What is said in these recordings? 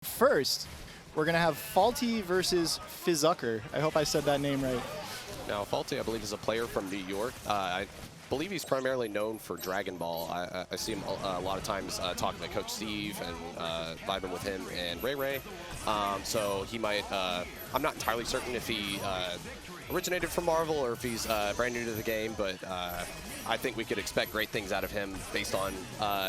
First, we're going to have Faulty versus Fizzucker. I hope I said that name right. Now, Faulty, I believe, is a player from New York. I believe he's primarily known for Dragon Ball. I see him a lot of times talking to Coach Steve and vibing with him and Ray. So he might, I'm not entirely certain if he originated from Marvel or if he's brand new to the game, but I think we could expect great things out of him based on,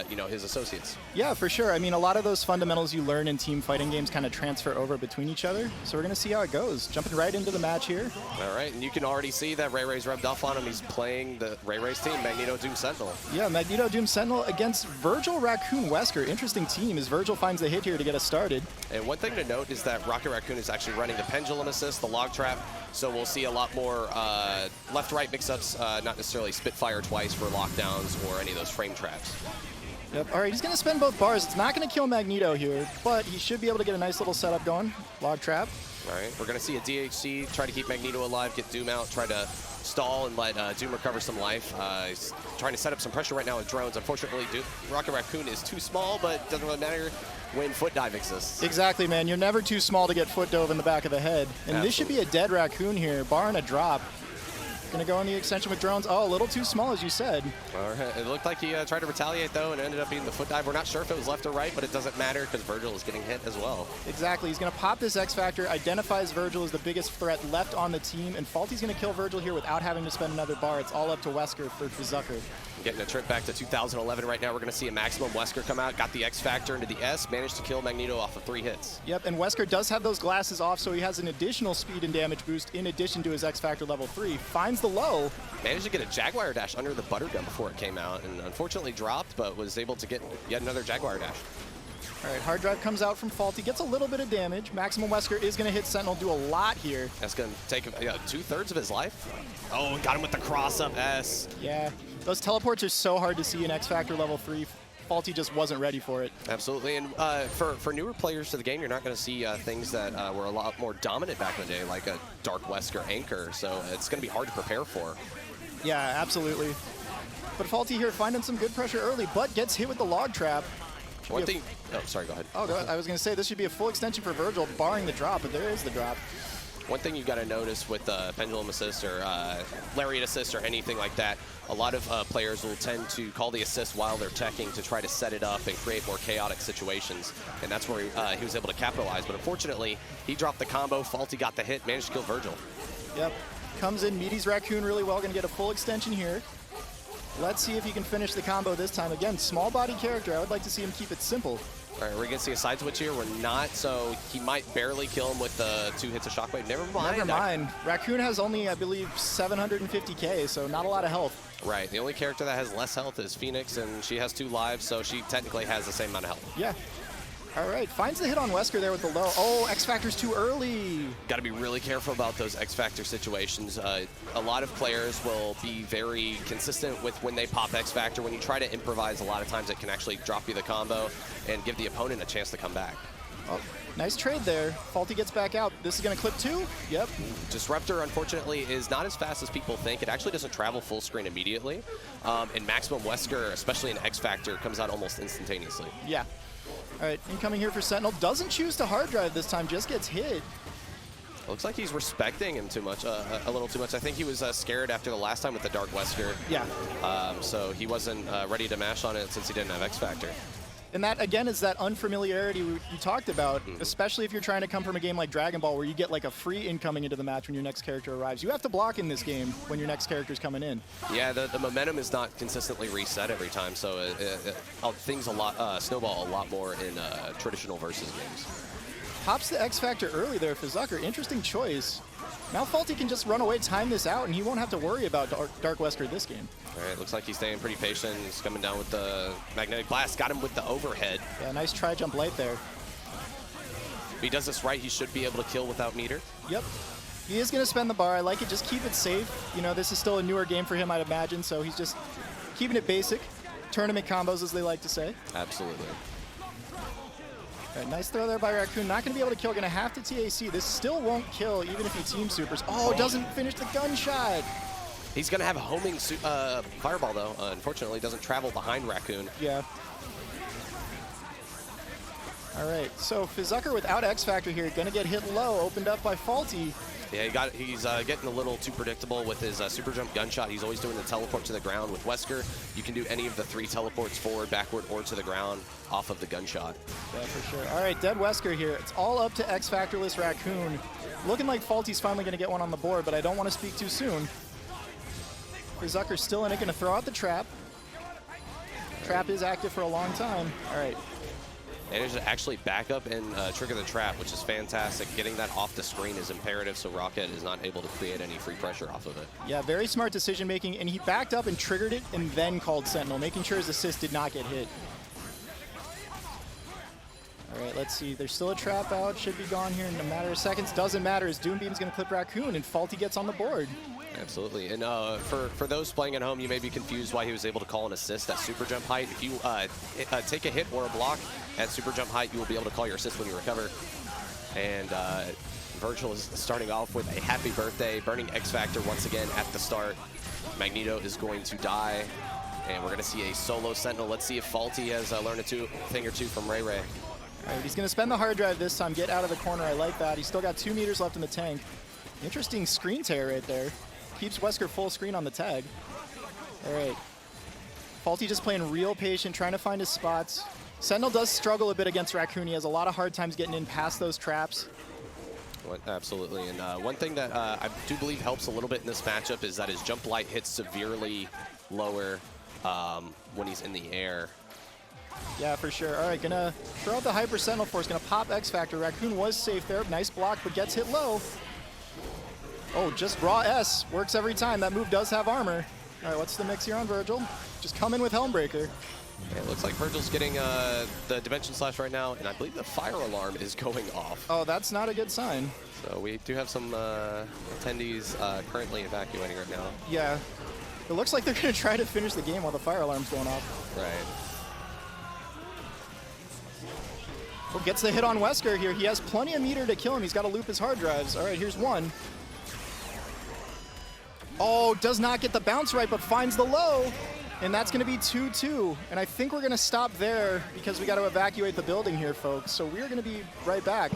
you know, his associates. Yeah, for sure. I mean, a lot of those fundamentals you learn in team fighting games kind of transfer over between each other. So we're going to see how it goes. Jumping right into the match here. All right, and you can already see that Ray's rubbed off on him. He's playing the Ray's team, Magneto, Doom, Sentinel. Yeah, Magneto, Doom, Sentinel against Vergil, Raccoon, Wesker. Interesting team as Vergil finds the hit here to get us started. And one thing to note is that Raccoon is actually running the pendulum assist, the log trap. So we'll see a lot more left-right mix-ups, not necessarily Spitfire twice for lockdowns or any of those frame traps. Yep. All right, he's going to spend both bars. It's not going to kill Magneto here, but he should be able to get a nice little setup going. Log trap. All right, we're going to see a DHC try to keep Magneto alive, get Doom out, try to stall and let Doom recover some life. He's trying to set up some pressure right now with drones. Unfortunately, Raccoon is too small, but doesn't really matter when foot dive exists. Exactly, man. You're never too small to get foot dove in the back of the head. And Absolutely. This should be a dead Raccoon here, barring a drop. Gonna go on the extension with drones. Oh, a little too small, as you said. All right. It looked like he tried to retaliate, though, and ended up being the foot dive. We're not sure if it was left or right, but it doesn't matter because Vergil is getting hit as well. Exactly. He's gonna pop this X Factor, identifies Vergil as the biggest threat left on the team, and Faulty's gonna kill Vergil here without having to spend another bar. It's all up to Wesker for Fizzucker. Getting a trip back to 2011 right now. We're going to see a maximum Wesker come out. Got the X Factor into the S. Managed to kill Magneto off of 3 hits. Yep, and Wesker does have those glasses off, so he has an additional speed and damage boost in addition to his X Factor level 3. Finds the low. Managed to get a Jaguar dash under the butter gun before it came out, and unfortunately dropped, but was able to get yet another Jaguar dash. All right, hard drive comes out from Faulty, gets a little bit of damage. Maximum Wesker is going to hit Sentinel, do a lot here. That's going to take him 2/3 of his life. Oh, got him with the cross-up S. Yeah, those teleports are so hard to see in X Factor level 3. Faulty just wasn't ready for it. Absolutely, and for newer players to the game, you're not going to see things that were a lot more dominant back in the day, like a Dark Wesker Anchor, so it's going to be hard to prepare for. Yeah, absolutely. But Faulty here finding some good pressure early, but gets hit with the log trap. One thing, oh, sorry, go ahead. Oh, go ahead. I was going to say this should be a full extension for Vergil, barring the drop, but there is the drop. One thing you got to notice with pendulum assist or lariat assist or anything like that, a lot of players will tend to call the assist while they're teching to try to set it up and create more chaotic situations, and that's where he was able to capitalize. But unfortunately, he dropped the combo. Faulty got the hit, managed to kill Vergil. Yep, comes in, meaties Raccoon really well, going to get a full extension here. Let's see if he can finish the combo this time. Again, small body character. I would like to see him keep it simple. All right, we're going to see a side switch here. We're not, so he might barely kill him with 2 hits of Shockwave. Never mind. Never mind. Raccoon has only, I believe, 750k, so not a lot of health. Right. The only character that has less health is Phoenix, and she has 2 lives, so she technically has the same amount of health. Yeah. All right, finds the hit on Wesker there with the low. Oh, X Factor's too early. Got to be really careful about those X Factor situations. A lot of players will be very consistent with when they pop X Factor. When you try to improvise, a lot of times it can actually drop you the combo and give the opponent a chance to come back. Oh, nice trade there. Faulty gets back out. This is going to clip 2. Yep. Disruptor, unfortunately, is not as fast as people think. It actually doesn't travel full screen immediately. And Maximum Wesker, especially in X Factor, comes out almost instantaneously. Yeah. All right, incoming here for Sentinel. Doesn't choose to hard drive this time, just gets hit. Looks like he's respecting him too much, a little too much. I think he was scared after the last time with the Dark Wesker. Yeah. So he wasn't ready to mash on it since he didn't have X Factor. And that, again, is that unfamiliarity you talked about, especially if you're trying to come from a game like Dragon Ball where you get like a free incoming into the match when your next character arrives. You have to block in this game when your next character's coming in. Yeah, the momentum is not consistently reset every time, so things snowball a lot more in traditional versus games. Pops the X Factor early there for Fizzucker. Interesting choice. Now Faulty can just run away, time this out, and he won't have to worry about Dark Wesker this game. All right, looks like he's staying pretty patient. He's coming down with the Magnetic Blast. Got him with the overhead. Yeah, nice tri-jump late there. If he does this right, he should be able to kill without meter. Yep. He is going to spend the bar. I like it. Just keep it safe. You know, this is still a newer game for him, I'd imagine, so he's just keeping it basic. Tournament combos, as they like to say. Absolutely. All right, nice throw there by Raccoon. Not going to be able to kill. Going to have to TAC. This still won't kill, even if he team supers. Oh, doesn't finish the gunshot. He's going to have a homing fireball, though. Unfortunately, doesn't travel behind Raccoon. Yeah. All right, so Fizzucker without X Factor here, gonna get hit low, opened up by Faulty. Yeah, he's getting a little too predictable with his super jump gunshot. He's always doing the teleport to the ground. With Wesker, you can do any of the 3 teleports forward, backward, or to the ground off of the gunshot. Yeah, for sure. All right, dead Wesker here. It's all up to X Factorless Raccoon. Looking like Faulty's finally gonna get one on the board, but I don't want to speak too soon. Fizzucker's still in it, gonna throw out the trap. Trap is active for a long time. All right. Managed to actually back up and trigger the trap, which is fantastic. Getting that off the screen is imperative so Rocket is not able to create any free pressure off of it. Yeah, very smart decision making, and he backed up and triggered it and then called Sentinel, making sure his assist did not get hit. All right, let's see. There's still a trap out. Should be gone here in a matter of seconds. Doesn't matter as Doom Beam's going to clip Raccoon, and Faulty gets on the board. Absolutely. And for those playing at home, you may be confused why he was able to call an assist at super jump height. If you take a hit or a block at super jump height, you will be able to call your assist when you recover. And Vergil is starting off with a happy birthday, burning X Factor once again at the start. Magneto is going to die, and we're going to see a solo Sentinel. Let's see if Faulty has learned a thing or two from Ray Ray. All right, he's going to spend the hard drive this time, get out of the corner. I like that. He's still got 2 meters left in the tank. Interesting screen tear right there. Keeps Wesker full screen on the tag. All right. Faulty just playing real patient, trying to find his spots. Sentinel does struggle a bit against Raccoon. He has a lot of hard times getting in past those traps. Absolutely. And one thing that I do believe helps a little bit in this matchup is that his jump light hits severely lower when he's in the air. Yeah, for sure. All right, gonna throw out the Hyper Sentinel Force, gonna pop X Factor. Raccoon was safe there. Nice block, but gets hit low. Oh, just raw S. Works every time. That move does have armor. All right, what's the mix here on Vergil? Just come in with Helmbreaker. Yeah, it looks like Vergil's getting the Dimension Slash right now, and I believe the fire alarm is going off. Oh, that's not a good sign. So we do have some attendees currently evacuating right now. Yeah. It looks like they're going to try to finish the game while the fire alarm's going off. Right. Well, gets the hit on Wesker here. He has plenty of meter to kill him. He's got to loop his hard drives. All right, here's one. Oh, does not get the bounce right, but finds the low. And that's going to be 2-2. And I think we're going to stop there because we got to evacuate the building here, folks. So we're going to be right back.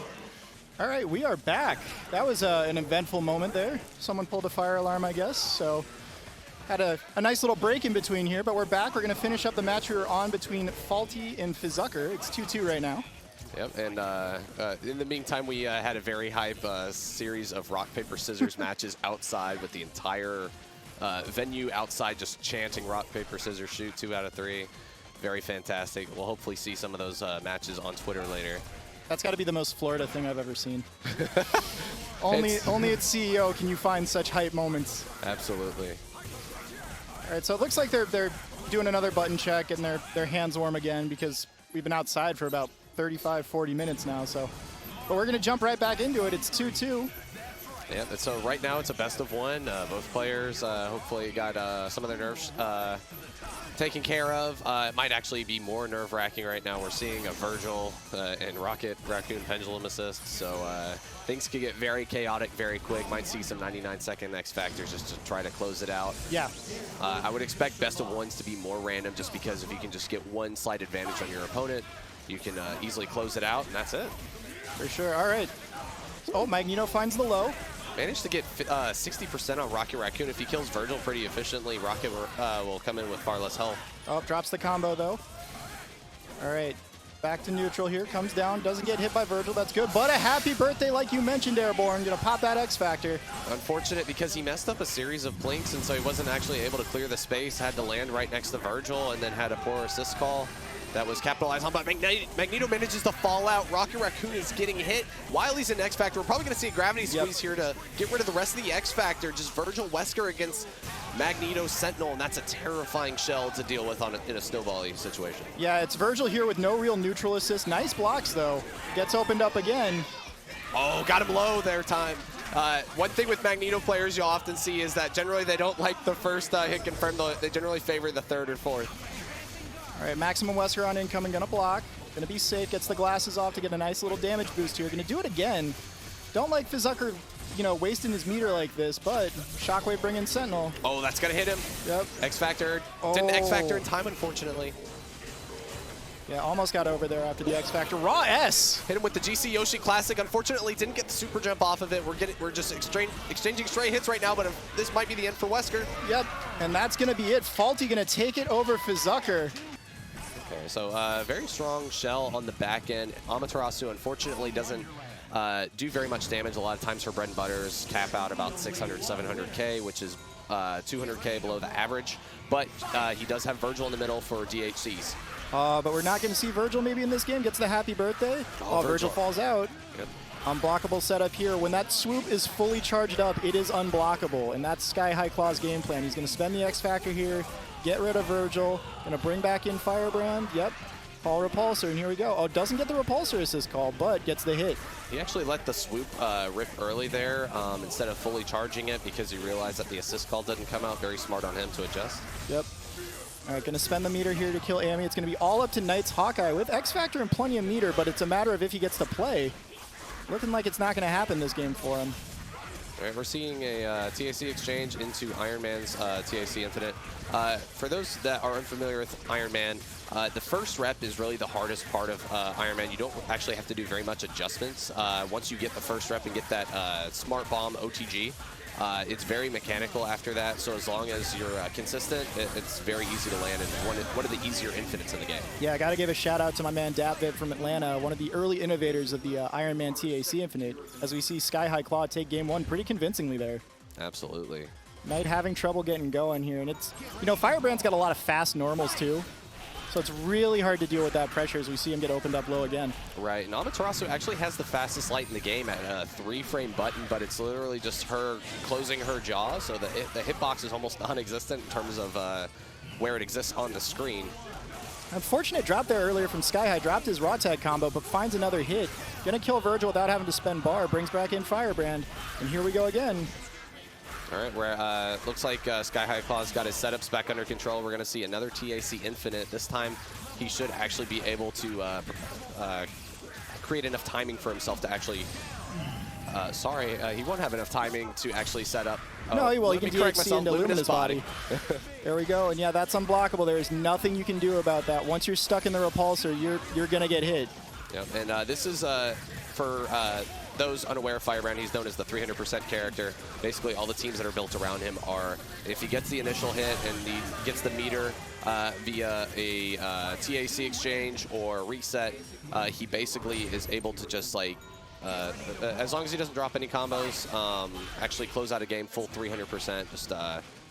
All right, we are back. That was an eventful moment there. Someone pulled a fire alarm, I guess. So had a nice little break in between here, but we're back. We're going to finish up the match we were on between Faulty and Fizzucker. It's 2-2 right now. Yep, and in the meantime, we had a very hype series of rock, paper, scissors matches outside with the entire venue outside just chanting rock, paper, scissors, shoot, 2 out of 3. Very fantastic. We'll hopefully see some of those matches on Twitter later. That's got to be the most Florida thing I've ever seen. only at CEO can you find such hype moments. Absolutely. All right, so it looks like they're doing another button check, getting their hands warm again because we've been outside for about 35, 40 minutes now. So, but we're going to jump right back into it. It's 2-2. Yeah, so right now it's a best of 1. Both players hopefully got some of their nerves taken care of. It might actually be more nerve-wracking right now. We're seeing a Vergil and Raccoon pendulum assist, so things could get very chaotic very quick. Might see some 99-second X Factors just to try to close it out. Yeah. I would expect best of 1s to be more random just because if you can just get 1 slight advantage on your opponent, you can easily close it out, and that's it. For sure. All right. Oh, Magneto finds the low. Managed to get 60% on Rocket Raccoon. If he kills Vergil pretty efficiently, Rocket will come in with far less health. Oh, drops the combo, though. All right. Back to neutral here. Comes down. Doesn't get hit by Vergil. That's good. But a happy birthday, like you mentioned, Airborne. Going to pop that X Factor. Unfortunate because he messed up a series of blinks, and so he wasn't actually able to clear the space. Had to land right next to Vergil, and then had a poor assist call. That was capitalized on, but Magneto manages to fall out. Rocket Raccoon is getting hit while he's in X Factor. We're probably going to see a gravity squeeze here to get rid of the rest of the X Factor. Just Vergil Wesker against Magneto Sentinel, and that's a terrifying shell to deal with in a snowball-y situation. Yeah, it's Vergil here with no real neutral assist. Nice blocks, though. Gets opened up again. Oh, got him low there, time. One thing with Magneto players you'll often see is that generally they don't like the first hit confirmed. They generally favor the 3rd or 4th. All right, Maximum Wesker on incoming, gonna block. Gonna be safe, gets the glasses off to get a nice little damage boost here. Gonna do it again. Don't like Fizzucker, wasting his meter like this, but Shockwave bringing Sentinel. Oh, that's gonna hit him. Yep. X Factor. Didn't X Factor in time, unfortunately. Yeah, almost got over there after the X Factor. Raw S! Hit him with the GC Yoshi Classic. Unfortunately, didn't get the super jump off of it. We're just exchanging stray hits right now, but this might be the end for Wesker. Yep, and that's going to be it. Faulty going to take it over Fizzucker. Okay, so very strong shell on the back end. Amaterasu, unfortunately, doesn't do very much damage. A lot of times her bread and butters cap out about 600, 700K, which is 200K below the average. But he does have Vergil in the middle for DHCs. But we're not going to see Vergil maybe in this game. Gets the happy birthday. Oh, Vergil falls out. Yep. Unblockable setup here. When that swoop is fully charged up, it is unblockable. And that's SkyHighClaw's game plan. He's going to spend the X Factor here, get rid of Vergil, going to bring back in Firebrand. Yep. Call Repulsor, and here we go. Oh, doesn't get the Repulsor assist call, but gets the hit. He actually let the swoop rip early there instead of fully charging it because he realized that the assist call didn't come out. Very smart on him to adjust. Yep. All right, going to spend the meter here to kill Ami. It's going to be all up to Nite's Hawkeye with X Factor and plenty of meter, but it's a matter of if he gets to play. Looking like it's not going to happen this game for him. All right, we're seeing a TAC exchange into Iron Man's TAC Infinite. For those that are unfamiliar with Iron Man, the first rep is really the hardest part of Iron Man. You don't actually have to do very much adjustments. Once you get the first rep and get that Smart Bomb OTG, it's very mechanical after that, so as long as you're consistent, it's very easy to land, and one of the easier infinites in the game. Yeah, I got to give a shout out to my man Dapvid from Atlanta, one of the early innovators of the Iron Man TAC Infinite, as we see SkyHighClaw take game one pretty convincingly there. Absolutely. Nite having trouble getting going here, and it's, you know, Firebrand's got a lot of fast normals too. So it's really hard to deal with that pressure as we see him get opened up low again. Right, and Amaterasu actually has the fastest light in the game at a 3-frame button, but it's literally just her closing her jaw, so the hitbox is almost non-existent in terms of where it exists on the screen. Unfortunate drop there earlier from SkyHigh. Dropped his raw tag combo, but finds another hit. Gonna kill Vergil without having to spend bar. Brings back in Firebrand, and here we go again. All right, where looks like SkyHighClaw's got his setups back under control. We're going to see another TAC Infinite. This time, he should actually be able to create enough timing for himself to actually... he won't have enough timing to actually set up... No, he will. He can DHC into Lumina's body. There we go. And yeah, that's unblockable. There is nothing you can do about that. Once you're stuck in the repulsor, you're going to get hit. Yep, and this is for... those unaware of Firebrand, he's known as the 300% character. Basically, all the teams that are built around him are, if he gets the initial hit and he gets the meter via a TAC exchange or reset, he basically is able to just like, as long as he doesn't drop any combos, actually close out a game full 300%. Just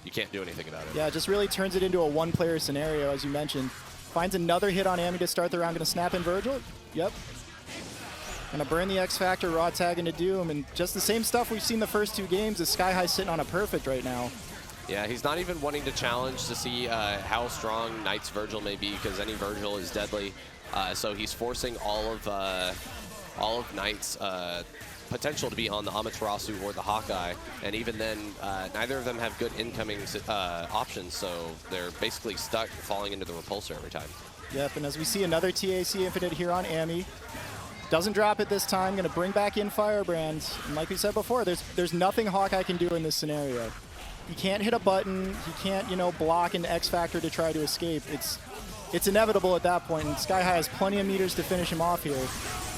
you can't do anything about it. Yeah, it just really turns it into a one-player scenario, as you mentioned. Finds another hit on Ami to start the round. Going to snap in Vergil. Yep. Gonna burn the X Factor, raw tag into Doom, and just the same stuff we've seen the first two games is SkyHigh sitting on a perfect right now. Yeah, he's not even wanting to challenge to see how strong Nite's Vergil may be, because any Vergil is deadly. So he's forcing all of Nite's potential to be on the Amaterasu or the Hawkeye, and even then, neither of them have good incoming options, so they're basically stuck falling into the repulsor every time. Yep, and as we see another TAC Infinite here on Ami. Doesn't drop it this time. Going to bring back in Firebrand. And like we said before, there's nothing Hawkeye can do in this scenario. He can't hit a button. He can't, you know, block an X Factor to try to escape. It's inevitable at that point. And SkyHigh has plenty of meters to finish him off here.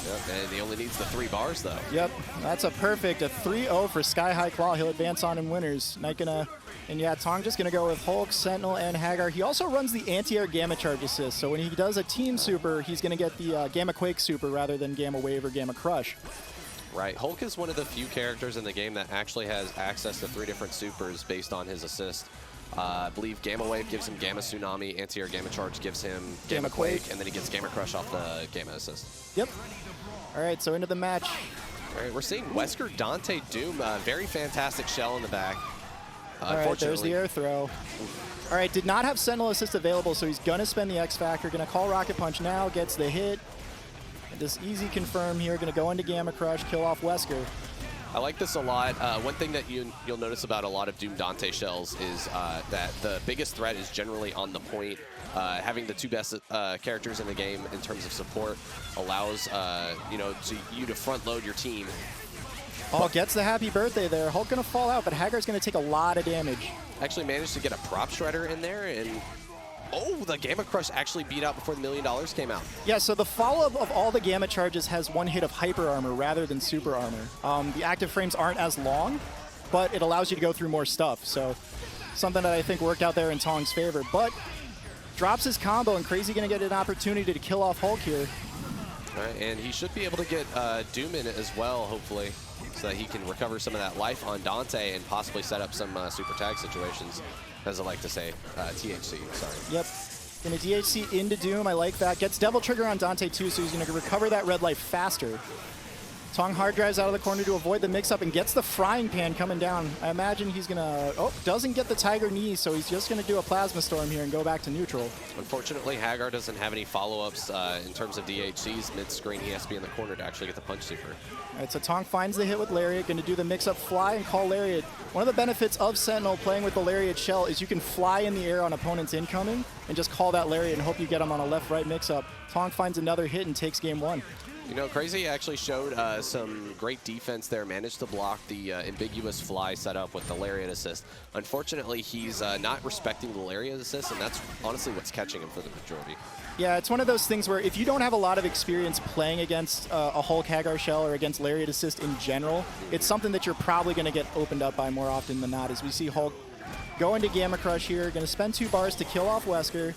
Yep, and he only needs the 3 bars though. Yep, that's a perfect 3-0 for SkyHighClaw. He'll advance on in winners. Nite gonna, and yeah, Tong just gonna go with Hulk, Sentinel, and Haggar. He also runs the anti-air Gamma Charge assist, so when he does a team super, he's gonna get the Gamma Quake super rather than Gamma Wave or Gamma Crush. Right, Hulk is one of the few characters in the game that actually has access to 3 different supers based on his assist. I believe Gamma Wave gives him Gamma Tsunami, anti-air Gamma Charge gives him Gamma Quake, and then he gets Gamma Crush off the Gamma assist. Yep. All right, so into the match. All right, we're seeing Wesker, Dante, Doom, very fantastic shell in the back. All right, there's the air throw. All right, did not have Sentinel assist available, so he's going to spend the X Factor. Going to call Rocket Punch now, gets the hit. And this easy confirm here, going to go into Gamma Crush, kill off Wesker. I like this a lot. One thing that you'll notice about a lot of Doom Dante shells is that the biggest threat is generally on the point. Having the 2 best characters in the game in terms of support allows you to front load your team. Oh, gets the happy birthday there. Hulk gonna fall out, but Haggar's gonna take a lot of damage. Actually managed to get a prop shredder in there, and Oh, the Gamma Crush actually beat out before the $1 million came out. Yeah, so the follow-up of all the Gamma charges has one hit of Hyper Armor rather than Super Armor. The active frames aren't as long, but it allows you to go through more stuff. So something that I think worked out there in Tong's favor. But drops his combo, and CRZY going to get an opportunity to kill off Hulk here. All right, and he should be able to get Doom in it as well, hopefully, so that he can recover some of that life on Dante and possibly set up some super tag situations, as I like to say, THC, sorry. Yep. Gonna DHC into Doom, I like that. Gets Devil Trigger on Dante too, so he's gonna recover that red life faster. Tong hard drives out of the corner to avoid the mix-up and gets the frying pan coming down. I imagine he's gonna, oh, doesn't get the Tiger Knee, so he's just gonna do a Plasma Storm here and go back to neutral. Unfortunately, Haggar doesn't have any follow-ups in terms of DHCs. Mid-screen, he has to be in the corner to actually get the punch super. All right, so Tong finds the hit with Lariat, gonna do the mix-up fly and call Lariat. One of the benefits of Sentinel playing with the Lariat shell is you can fly in the air on opponents incoming and just call that Lariat and hope you get him on a left-right mix-up. Tong finds another hit and takes game one. You know, CRZY actually showed some great defense there, managed to block the ambiguous fly setup with the Lariat assist. Unfortunately, he's not respecting the Lariat assist, and that's honestly what's catching him for the majority. Yeah, it's one of those things where if you don't have a lot of experience playing against a Hulk Haggar shell or against Lariat assist in general, it's something that you're probably going to get opened up by more often than not, as we see Hulk go into Gamma Crush here, going to spend 2 bars to kill off Wesker.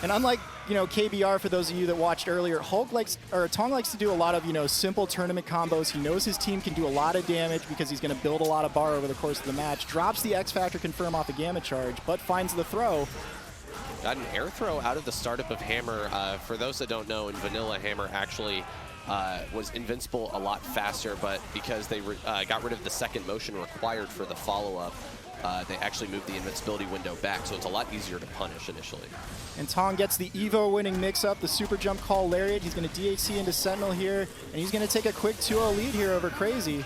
And unlike, you know, KBR, for those of you that watched earlier, Tong likes to do a lot of, you know, simple tournament combos. He knows his team can do a lot of damage because he's going to build a lot of bar over the course of the match. Drops the X Factor confirm off a Gamma charge, but finds the throw. Got an air throw out of the startup of Hammer. For those that don't know, in vanilla, Hammer actually was invincible a lot faster, but because they got rid of the second motion required for the follow-up, they actually moved the invincibility window back, so it's a lot easier to punish initially. And Tong gets the Evo winning mix-up, the super jump call Lariat. He's going to DHC into Sentinel here, and he's going to take a quick 2-0 lead here over CRZY.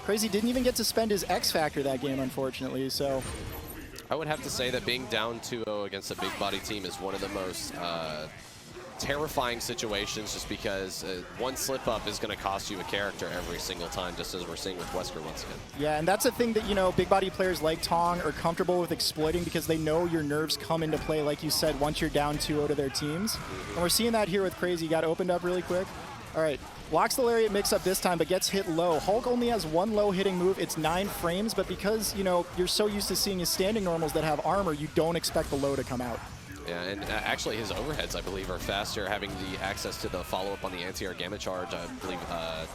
CRZY didn't even get to spend his X Factor that game, unfortunately, so... I would have to say that being down 2-0 against a big body team is one of the most terrifying situations, just because one slip up is going to cost you a character every single time, just as we're seeing with Wesker once again. Yeah, and that's a thing that, you know, big body players like Tong are comfortable with exploiting because they know your nerves come into play, like you said, once you're down 2-0 to their teams. And we're seeing that here with CRZY. Got opened up really quick. All right, blocks the Lariat mix-up this time, but gets hit low. Hulk only has 1 low hitting move. It's 9 frames, but because, you know, you're so used to seeing his standing normals that have armor, you don't expect the low to come out. Yeah, and actually his overheads, I believe, are faster, having the access to the follow-up on the anti-air Gamma charge. I believe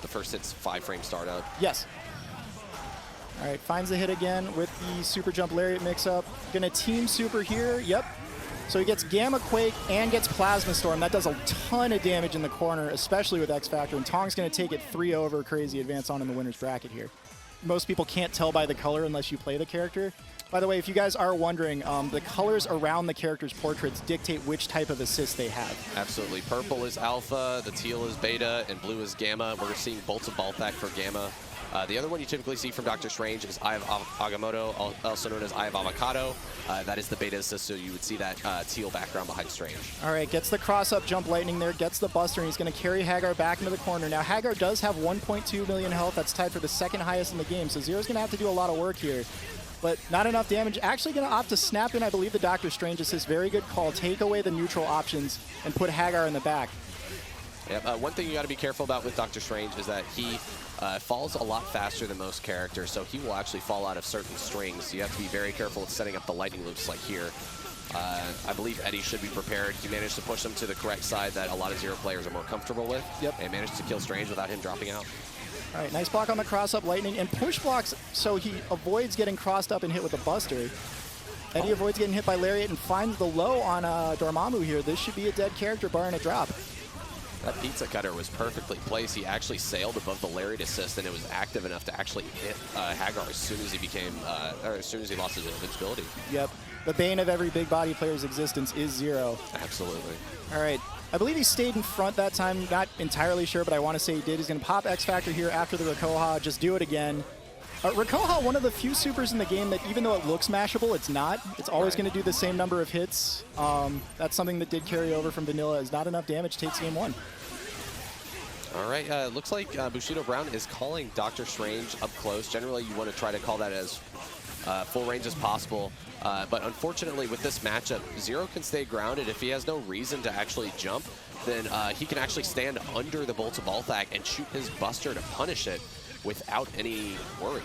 the first hit's 5-frame startup. Yes. All right, finds the hit again with the super jump Lariat mix-up. Gonna team super here, yep. So he gets Gamma Quake and gets Plasma Storm. That does a ton of damage in the corner, especially with X Factor, and Tong's gonna take it 3 over CRZY, advance on in the winner's bracket here. Most people can't tell by the color unless you play the character. By the way, if you guys are wondering, the colors around the character's portraits dictate which type of assist they have. Absolutely. Purple is alpha, the teal is beta, and blue is gamma. We're seeing bolts of Balthak for gamma. The other one you typically see from Dr. Strange is Eye of Agamotto, also known as Eye of Avocado. That is the beta assist, so you would see that teal background behind Strange. All right, gets the cross-up jump lightning there, gets the buster, and he's going to carry Haggar back into the corner. Now, Haggar does have 1.2 million health. That's tied for the second highest in the game, so Zero's going to have to do a lot of work here. But not enough damage. Actually going to opt to snap in, I believe, the Dr. Strange assist. Very good call. Take away the neutral options and put Haggar in the back. Yep. One thing you got to be careful about with Dr. Strange is that he falls a lot faster than most characters, so he will actually fall out of certain strings. You have to be very careful with setting up the lightning loops like here. I believe Eddie should be prepared. He managed to push them to the correct side that a lot of Zero players are more comfortable with. Yep. And managed to kill Strange without him dropping out. All right, nice block on the cross-up lightning, and push blocks so he avoids getting crossed up and hit with a buster. Eddie avoids getting hit by Lariat and finds the low on Dormmamu here. This should be a dead character bar and a drop. That pizza cutter was perfectly placed. He actually sailed above the Lariat assist, and it was active enough to actually hit Haggar as soon as he became, or as soon as he lost his invincibility. Yep. The bane of every big body player's existence is Zero. Absolutely. All right. I believe he stayed in front that time. Not entirely sure, but I want to say he did. He's going to pop X Factor here after the Rakoha. Just do it again. Rakoha, one of the few supers in the game that even though it looks mashable, it's not. It's always going to do the same number of hits. That's something that did carry over from Vanilla. Is not enough damage, takes game one. All right, looks like Bushido Brown is calling Dr. Strange up close. Generally, you want to try to call that as full range as possible. But unfortunately, with this matchup, Zero can stay grounded. If he has no reason to actually jump, then he can actually stand under the Bolt of Balthak and shoot his Buster to punish it without any worry.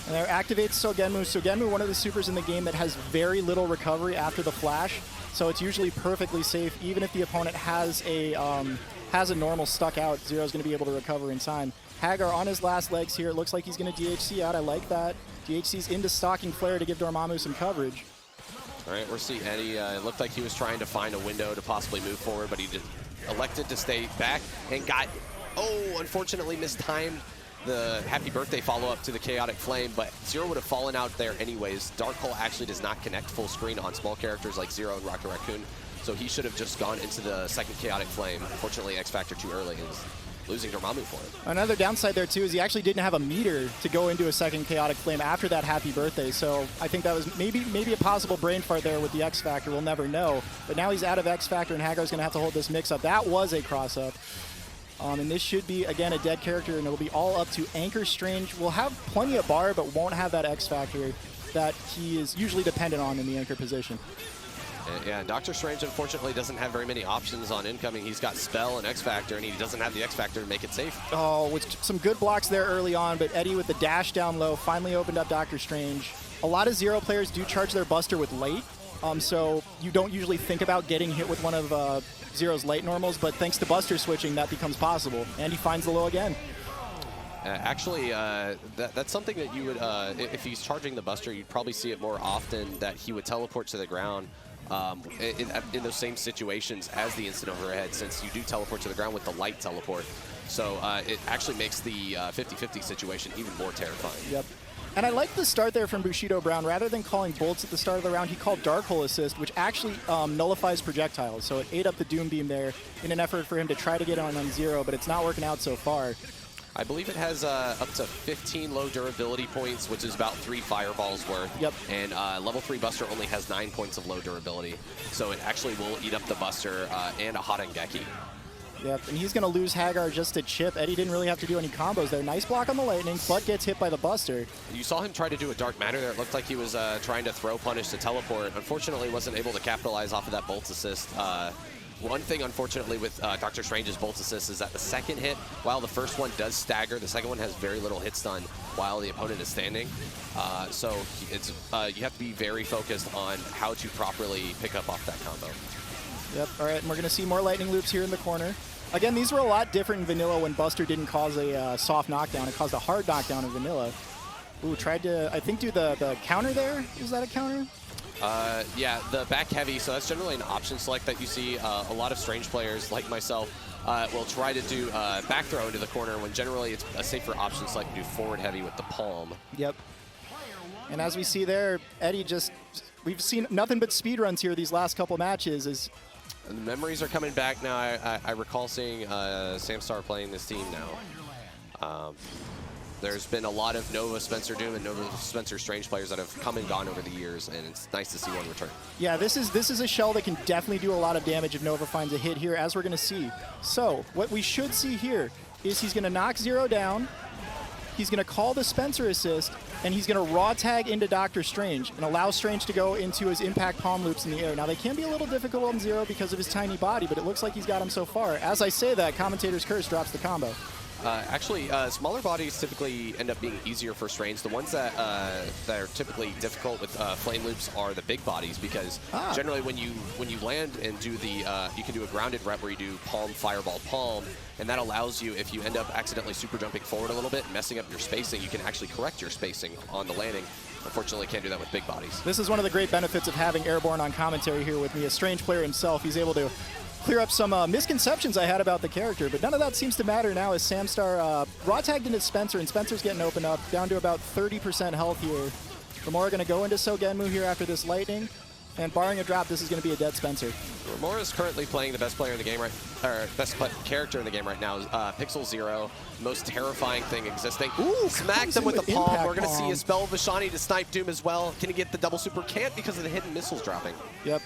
And there activates Sogenmu. Sogenmu, one of the supers in the game that has very little recovery after the flash, so it's usually perfectly safe. Even if the opponent has a normal stuck out, Zero's going to be able to recover in time. Haggar on his last legs here. It looks like he's going to DHC out. I like that. DHC's into stalking Flare to give Dormmamu some coverage. All right, we're seeing Eddie. It looked like he was trying to find a window to possibly move forward, but he just elected to stay back and got, unfortunately mistimed the happy birthday follow-up to the Chaotic Flame, but Zero would have fallen out there anyways. Dark Hole actually does not connect full screen on small characters like Zero and Rocket Raccoon, so he should have just gone into the second Chaotic Flame. Unfortunately, X Factor too early is losing Dormmamu for it. Another downside there too is he actually didn't have a meter to go into a second Chaotic Flame after that happy birthday, so I think that was maybe a possible brain fart there with the X Factor. We'll never know, but now he's out of X Factor and Haggar's going to have to hold this mix-up. That was a cross-up. And this should be, again, a dead character, and it'll be all up to Anchor Strange. We'll have plenty of bar, but won't have that X Factor that he is usually dependent on in the Anchor position. Yeah, Dr. Strange, unfortunately, doesn't have very many options on incoming. He's got Spell and X Factor, and he doesn't have the X Factor to make it safe. Oh, with some good blocks there early on, but Eddie with the dash down low finally opened up Dr. Strange. A lot of Zero players do charge their Buster with late, so you don't usually think about getting hit with one of Zero's late normals, but thanks to Buster switching, that becomes possible. And he finds the low again. Actually, that's something that you would, if he's charging the Buster, you'd probably see it more often that he would teleport to the ground in those same situations as the instant overhead, since you do teleport to the ground with the light teleport. So it actually makes the 50-50 situation even more terrifying. Yep. And I like the start there from Bushido Brown. Rather than calling bolts at the start of the round, he called Dark Hole Assist, which actually nullifies projectiles. So it ate up the Doom Beam there in an effort for him to try to get on Zero, but it's not working out so far. I believe it has up to 15 low durability points, which is about 3 fireballs worth. Yep. And level 3 Buster only has 9 points of low durability. So it actually will eat up the Buster and a Harengeki. Yep, and he's going to lose Haggar just to chip. Eddie didn't really have to do any combos there. Nice block on the Lightning, but gets hit by the Buster. You saw him try to do a Dark Matter there. It looked like he was trying to throw punish to teleport. Unfortunately, wasn't able to capitalize off of that Bolt Assist. One thing, unfortunately, with Dr. Strange's Bolt Assist is that the second hit, while the first one does stagger, the second one has very little hit stun while the opponent is standing. So it's you have to be very focused on how to properly pick up off that combo. Yep, all right, and we're going to see more lightning loops here in the corner. Again, these were a lot different in Vanilla when Buster didn't cause a soft knockdown. It caused a hard knockdown in Vanilla. Ooh, tried to, I think, do the counter there. Is that a counter? Yeah, the back heavy, so that's generally an option select that you see. A lot of Strange players, like myself, will try to do back throw into the corner when generally it's a safer option select to do forward heavy with the palm. Yep. And as we see there, Eddie we've seen nothing but speedruns here these last couple matches. And the memories are coming back now. I recall seeing SamStar playing this team now. There's been a lot of Nova Spencer Doom and Nova Spencer Strange players that have come and gone over the years, and it's nice to see one return. Yeah, this is a shell that can definitely do a lot of damage if Nova finds a hit here, as we're going to see. So what we should see here is he's going to knock Zero down, he's going to call the Spencer assist, and he's going to raw tag into Dr. Strange and allow Strange to go into his impact palm loops in the air. Now, they can be a little difficult on Zero because of his tiny body, but it looks like he's got him so far. As I say that, Commentator's Curse drops the combo. Actually, smaller bodies typically end up being easier for Strange. The ones that are typically difficult with flame loops are the big bodies, because generally when you land and do the you can do a grounded rep where you do palm, fireball, palm, and that allows you, if you end up accidentally super jumping forward a little bit and messing up your spacing, you can actually correct your spacing on the landing. Unfortunately, can't do that with big bodies. This is one of the great benefits of having Airborne on commentary here with me. A Strange player himself, he's able to clear up some misconceptions I had about the character, but none of that seems to matter now as SamStar raw tagged into Spencer, and Spencer's getting opened up, down to about 30% health here. Romora going to go into Sogenmu here after this lightning, and barring a drop, this is going to be a dead Spencer. Romora is currently playing the best player in the game best character in the game right now. Pixel Zero, most terrifying thing existing. Ooh, smacked him with the palm. We're going to see a spell of Vashani to snipe Doom as well. Can he get the double super? Can't, because of the hidden missiles dropping. Yep.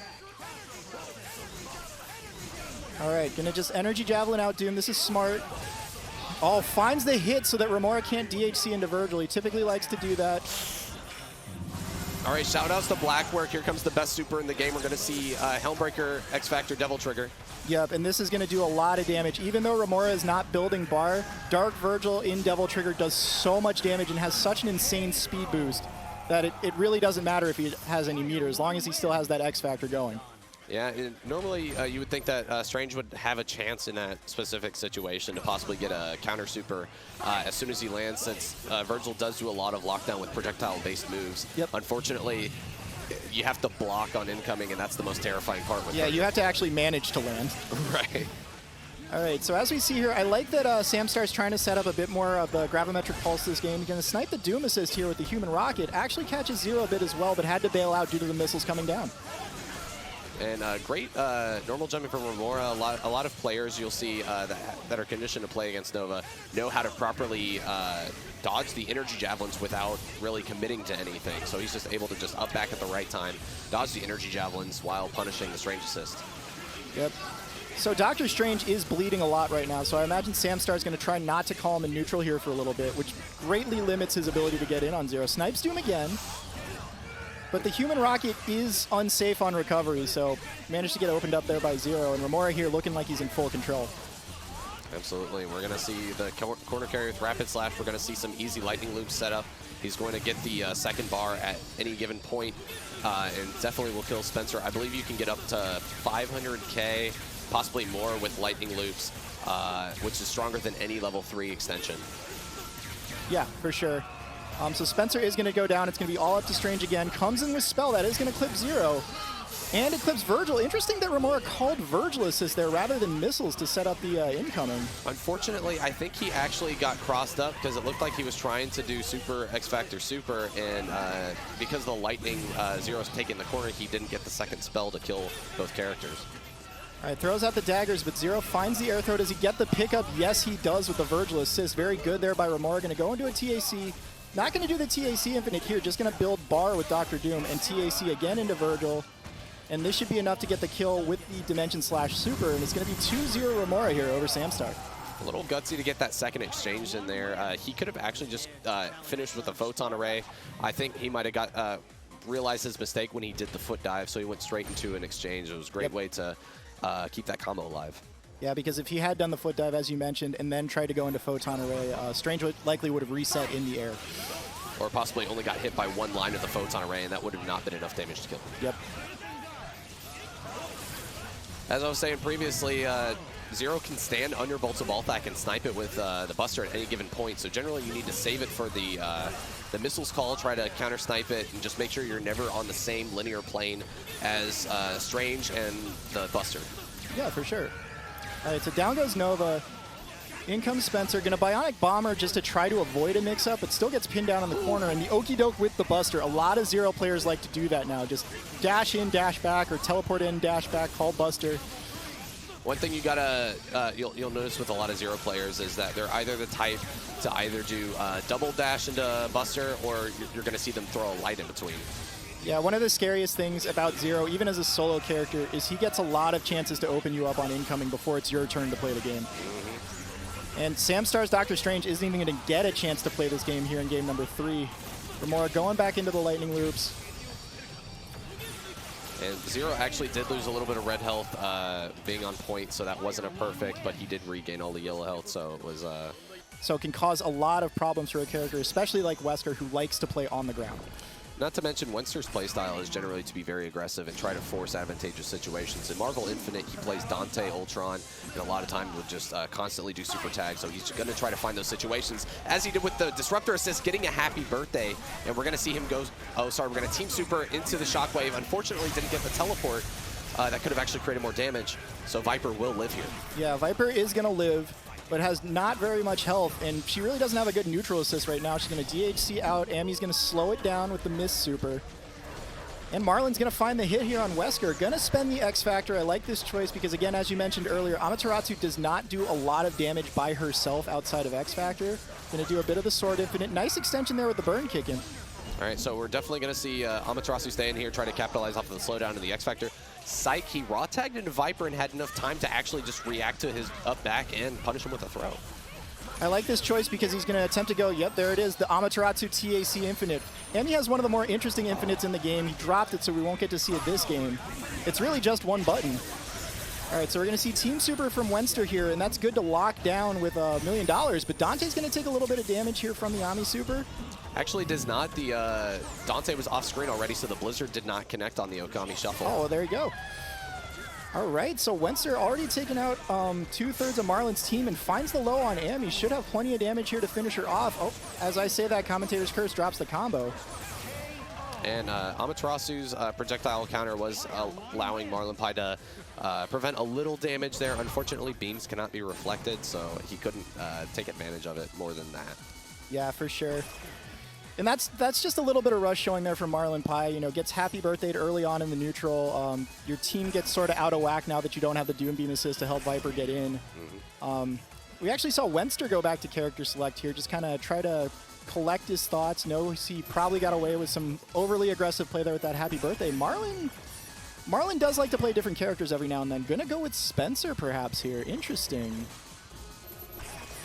All right, gonna just energy javelin out Doom. This is smart. Oh, finds the hit so that Romora can't DHC into Vergil. He typically likes to do that. All right, shout-outs to Blackwork. Here comes the best super in the game. We're going to see Helmbreaker, X-Factor, Devil Trigger. Yep, and this is going to do a lot of damage. Even though Romora is not building bar, Dark Vergil in Devil Trigger does so much damage and has such an insane speed boost that it really doesn't matter if he has any meter, as long as he still has that X-Factor going. Yeah, and normally you would think that Strange would have a chance in that specific situation to possibly get a counter super as soon as he lands, since Vergil does do a lot of lockdown with projectile-based moves. Yep. Unfortunately, you have to block on incoming, and that's the most terrifying part with Vergil. You have to actually manage to land. Right. All right, so as we see here, I like that SamStar is trying to set up a bit more of the gravimetric pulse this game. He's going to snipe the Doom Assist here with the Human Rocket. Actually catches Zero a bit as well, but had to bail out due to the missiles coming down. And great normal jumping from Romora. A lot of players you'll see that are conditioned to play against Nova know how to properly dodge the energy javelins without really committing to anything. So he's just able to just up back at the right time, dodge the energy javelins while punishing the Strange Assist. Yep. So Doctor Strange is bleeding a lot right now, so I imagine SamStar is going to try not to call him in neutral here for a little bit, which greatly limits his ability to get in on Zero. Snipes Doom again. But the Human Rocket is unsafe on recovery, so managed to get opened up there by Zero. And Romora here looking like he's in full control. Absolutely. We're going to see the corner carry with Rapid Slash. We're going to see some easy lightning loops set up. He's going to get the second bar at any given point, and definitely will kill Spencer. I believe you can get up to 500k, possibly more with lightning loops, which is stronger than any level 3 extension. Yeah, for sure. So Spencer is going to go down. It's going to be all up to Strange again. Comes in with Spell. That is going to clip Zero. And it clips Vergil. Interesting that Romora called Vergil Assist there rather than missiles to set up the incoming. Unfortunately, I think he actually got crossed up because it looked like he was trying to do Super X-Factor Super, and because the lightning Zero's taking the corner, he didn't get the second spell to kill both characters. All right, throws out the daggers, but Zero finds the air throw. Does he get the pickup? Yes, he does with the Vergil Assist. Very good there by Romora. Going to go into a TAC. Not going to do the TAC Infinite here, just going to build bar with Dr. Doom and TAC again into Vergil. And this should be enough to get the kill with the Dimension Slash Super, and it's going to be 2-0 Romora here over SamStar. A little gutsy to get that second exchange in there. He could have actually just finished with a Photon Array. I think he might have got realized his mistake when he did the foot dive, so he went straight into an exchange. It was a great way to keep that combo alive. Yeah, because if he had done the foot dive, as you mentioned, and then tried to go into Photon Array, Strange likely would have reset in the air. Or possibly only got hit by one line of the Photon Array, and that would have not been enough damage to kill him. Yep. As I was saying previously, Zero can stand under Bolts of Balthak and snipe it with the Buster at any given point, so generally you need to save it for the missiles call, try to counter snipe it, and just make sure you're never on the same linear plane as Strange and the Buster. Yeah, for sure. All right, so down goes Nova. In comes Spencer. Going to Bionic Bomber just to try to avoid a mix-up, but still gets pinned down in the corner. And the Okie Doke with the Buster. A lot of Zero players like to do that now. Just dash in, dash back, or teleport in, dash back, call Buster. One thing you gotta, you'll notice with a lot of Zero players is that they're either the type to either do double dash into Buster, or you're gonna see them throw a light in between. Yeah, one of the scariest things about Zero, even as a solo character, is he gets a lot of chances to open you up on incoming before it's your turn to play the game. And SamStar's Doctor Strange isn't even going to get a chance to play this game here in game number 3. Romora going back into the lightning loops. And Zero actually did lose a little bit of red health being on point, so that wasn't a perfect, but he did regain all the yellow health, so it was... So it can cause a lot of problems for a character, especially like Wesker, who likes to play on the ground. Not to mention, Wenster's playstyle is generally to be very aggressive and try to force advantageous situations. In Marvel Infinite, he plays Dante, Ultron, and a lot of time will just constantly do super tags, so he's going to try to find those situations, as he did with the Disruptor Assist, getting a happy birthday, and we're going to see him go, we're going to Team Super into the Shockwave. Unfortunately, didn't get the teleport. That could have actually created more damage, so Viper will live here. Yeah, Viper is going to live, but has not very much health, and she really doesn't have a good neutral assist right now. She's going to DHC out. Amy's going to slow it down with the Miss Super. And Marlin's going to find the hit here on Wesker. Going to spend the X Factor. I like this choice because, again, as you mentioned earlier, Amaterasu does not do a lot of damage by herself outside of X Factor. Going to do a bit of the Sword Infinite. Nice extension there with the burn kicking. All right, so we're definitely going to see Amaterasu stay in here, try to capitalize off of the slowdown of the X Factor. Psych, he raw tagged into Viper and had enough time to actually just react to his up back and punish him with a throw. I like this choice because he's going to attempt to go, yep, there it is, the Amaterasu TAC Infinite. And he has one of the more interesting infinites in the game. He dropped it, so we won't get to see it this game. It's really just one button. All right, so we're going to see Team Super from Wenster here, and that's good to lock down with $1 million. But Dante's going to take a little bit of damage here from the Ami Super. Actually does not. The Dante was off screen already, so the Blizzard did not connect on the Okami Shuffle. Oh, well, there you go. All right, so Wenster already taken out 2/3 of Marlin's team and finds the low on Am. He should have plenty of damage here to finish her off. Oh, as I say that, Commentator's Curse drops the combo. And Amaterasu's projectile counter was allowing Marlinpie to prevent a little damage there. Unfortunately, beams cannot be reflected, so he couldn't take advantage of it more than that. Yeah, for sure. And that's just a little bit of rush showing there from Marlinpie. You know, gets happy birthdayed early on in the neutral. Your team gets sort of out of whack now that you don't have the Doom Beam assist to help Viper get in. We actually saw Wenster go back to character select here, just kind of try to collect his thoughts. Knows he probably got away with some overly aggressive play there with that happy birthday. Marlin does like to play different characters every now and then. Gonna go with Spencer perhaps here. Interesting.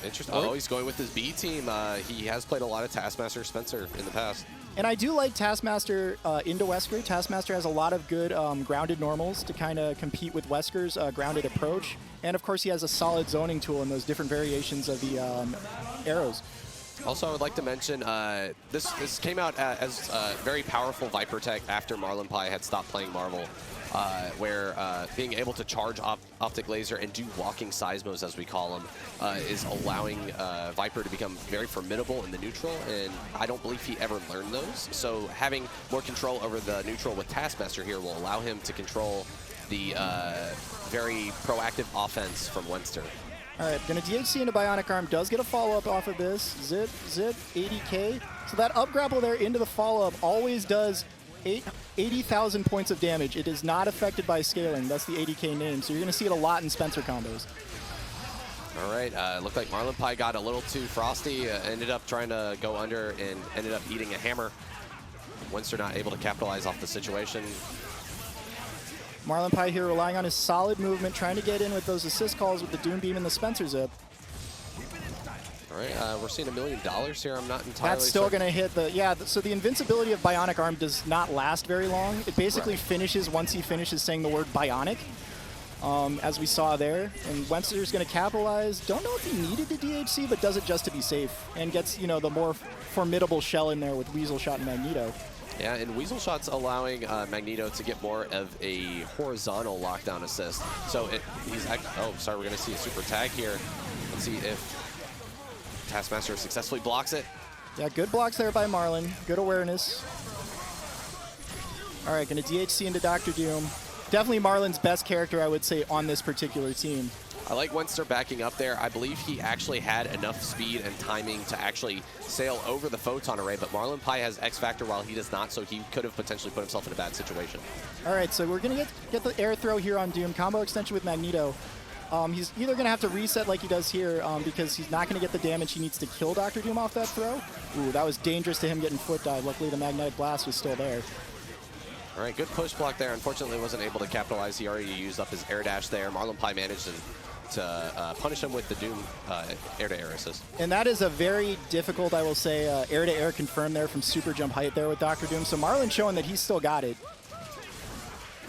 Interesting. Oh, he's going with his B team. He has played a lot of Taskmaster Spencer in the past. And I do like Taskmaster into Wesker. Taskmaster has a lot of good grounded normals to kind of compete with Wesker's grounded approach. And of course, he has a solid zoning tool in those different variations of the arrows. Also, I would like to mention, this came out as very powerful Viper tech after Marlinpie had stopped playing Marvel, where being able to charge Optic Laser and do walking seismos, as we call them, is allowing Viper to become very formidable in the neutral, and I don't believe he ever learned those. So having more control over the neutral with Taskmaster here will allow him to control the very proactive offense from Wenster. All right, gonna DHC into Bionic Arm, does get a follow-up off of this. Zip, 80K. So that up grapple there into the follow-up always does 80,000 points of damage. It is not affected by scaling. That's the 80K name. So you're gonna see it a lot in Spencer combos. All right, looked like Marlinpie got a little too frosty, ended up trying to go under and ended up eating a hammer. Wenster not able to capitalize off the situation. Marlinpie here relying on his solid movement, trying to get in with those assist calls with the Doom Beam and the Spencer Zip. All right, we're seeing $1 million here. I'm not entirely That's still certain. going to hit the, yeah, so the invincibility of Bionic Arm does not last very long. It basically finishes once he finishes saying the word Bionic, as we saw there. And Wenster's going to capitalize. Don't know if he needed the DHC, but does it just to be safe. And gets, you know, the more formidable shell in there with Weasel Shot and Magneto. Yeah, and Weasel Shot's allowing Magneto to get more of a horizontal lockdown assist. So he's actually, oh, sorry, we're going to see a super tag here. Let's see if Taskmaster successfully blocks it. Yeah, good blocks there by Marlin. Good awareness. All right, going to DHC into Dr. Doom. Definitely Marlin's best character, I would say, on this particular team. I like Wenster backing up there. I believe he actually had enough speed and timing to actually sail over the photon array, but Marlinpie has X Factor while he does not, so he could have potentially put himself in a bad situation. All right, so we're going to get the air throw here on Doom. Combo extension with Magneto. He's either going to have to reset like he does here because he's not going to get the damage he needs to kill Dr. Doom off that throw. Ooh, that was dangerous to him getting foot dive. Luckily, the Magnetic Blast was still there. All right, good push block there. Unfortunately, wasn't able to capitalize. He already used up his air dash there. Marlinpie managed to punish him with the Doom air-to-air assist. And that is a very difficult, I will say, air-to-air confirm there from super jump height there with Dr. Doom. So Marlin showing that he's still got it.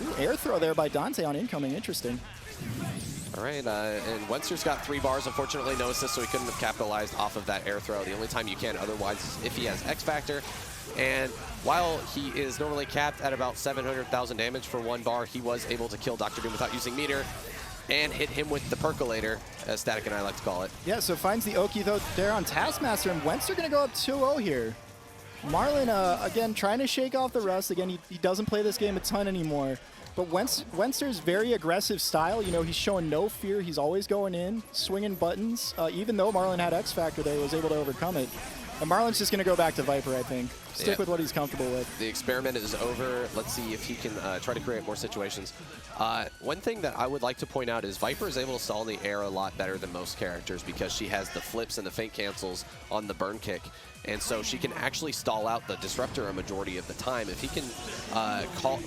Ooh, air throw there by Dante on incoming. Interesting. All right, and Wenster's got 3 bars. Unfortunately, no assist, so he couldn't have capitalized off of that air throw. The only time you can otherwise is if he has X Factor. And while he is normally capped at about 700,000 damage for 1 bar, he was able to kill Dr. Doom without using meter and hit him with the percolator, as Static and I like to call it. Yeah, so finds the Oki though there on Taskmaster, and Wenster going to go up 2-0 here. Marlin, again, trying to shake off the rust. Again, he doesn't play this game a ton anymore. But Wenster's very aggressive style, you know, he's showing no fear. He's always going in, swinging buttons. Even though Marlin had X Factor there, he was able to overcome it. And Marlin's just going to go back to Viper, I think. Stick with what he's comfortable with. The experiment is over. Let's see if he can try to create more situations. One thing that I would like to point out is Viper is able to stall in the air a lot better than most characters because she has the flips and the feint cancels on the burn kick. And so she can actually stall out the Disruptor a majority of the time. If he can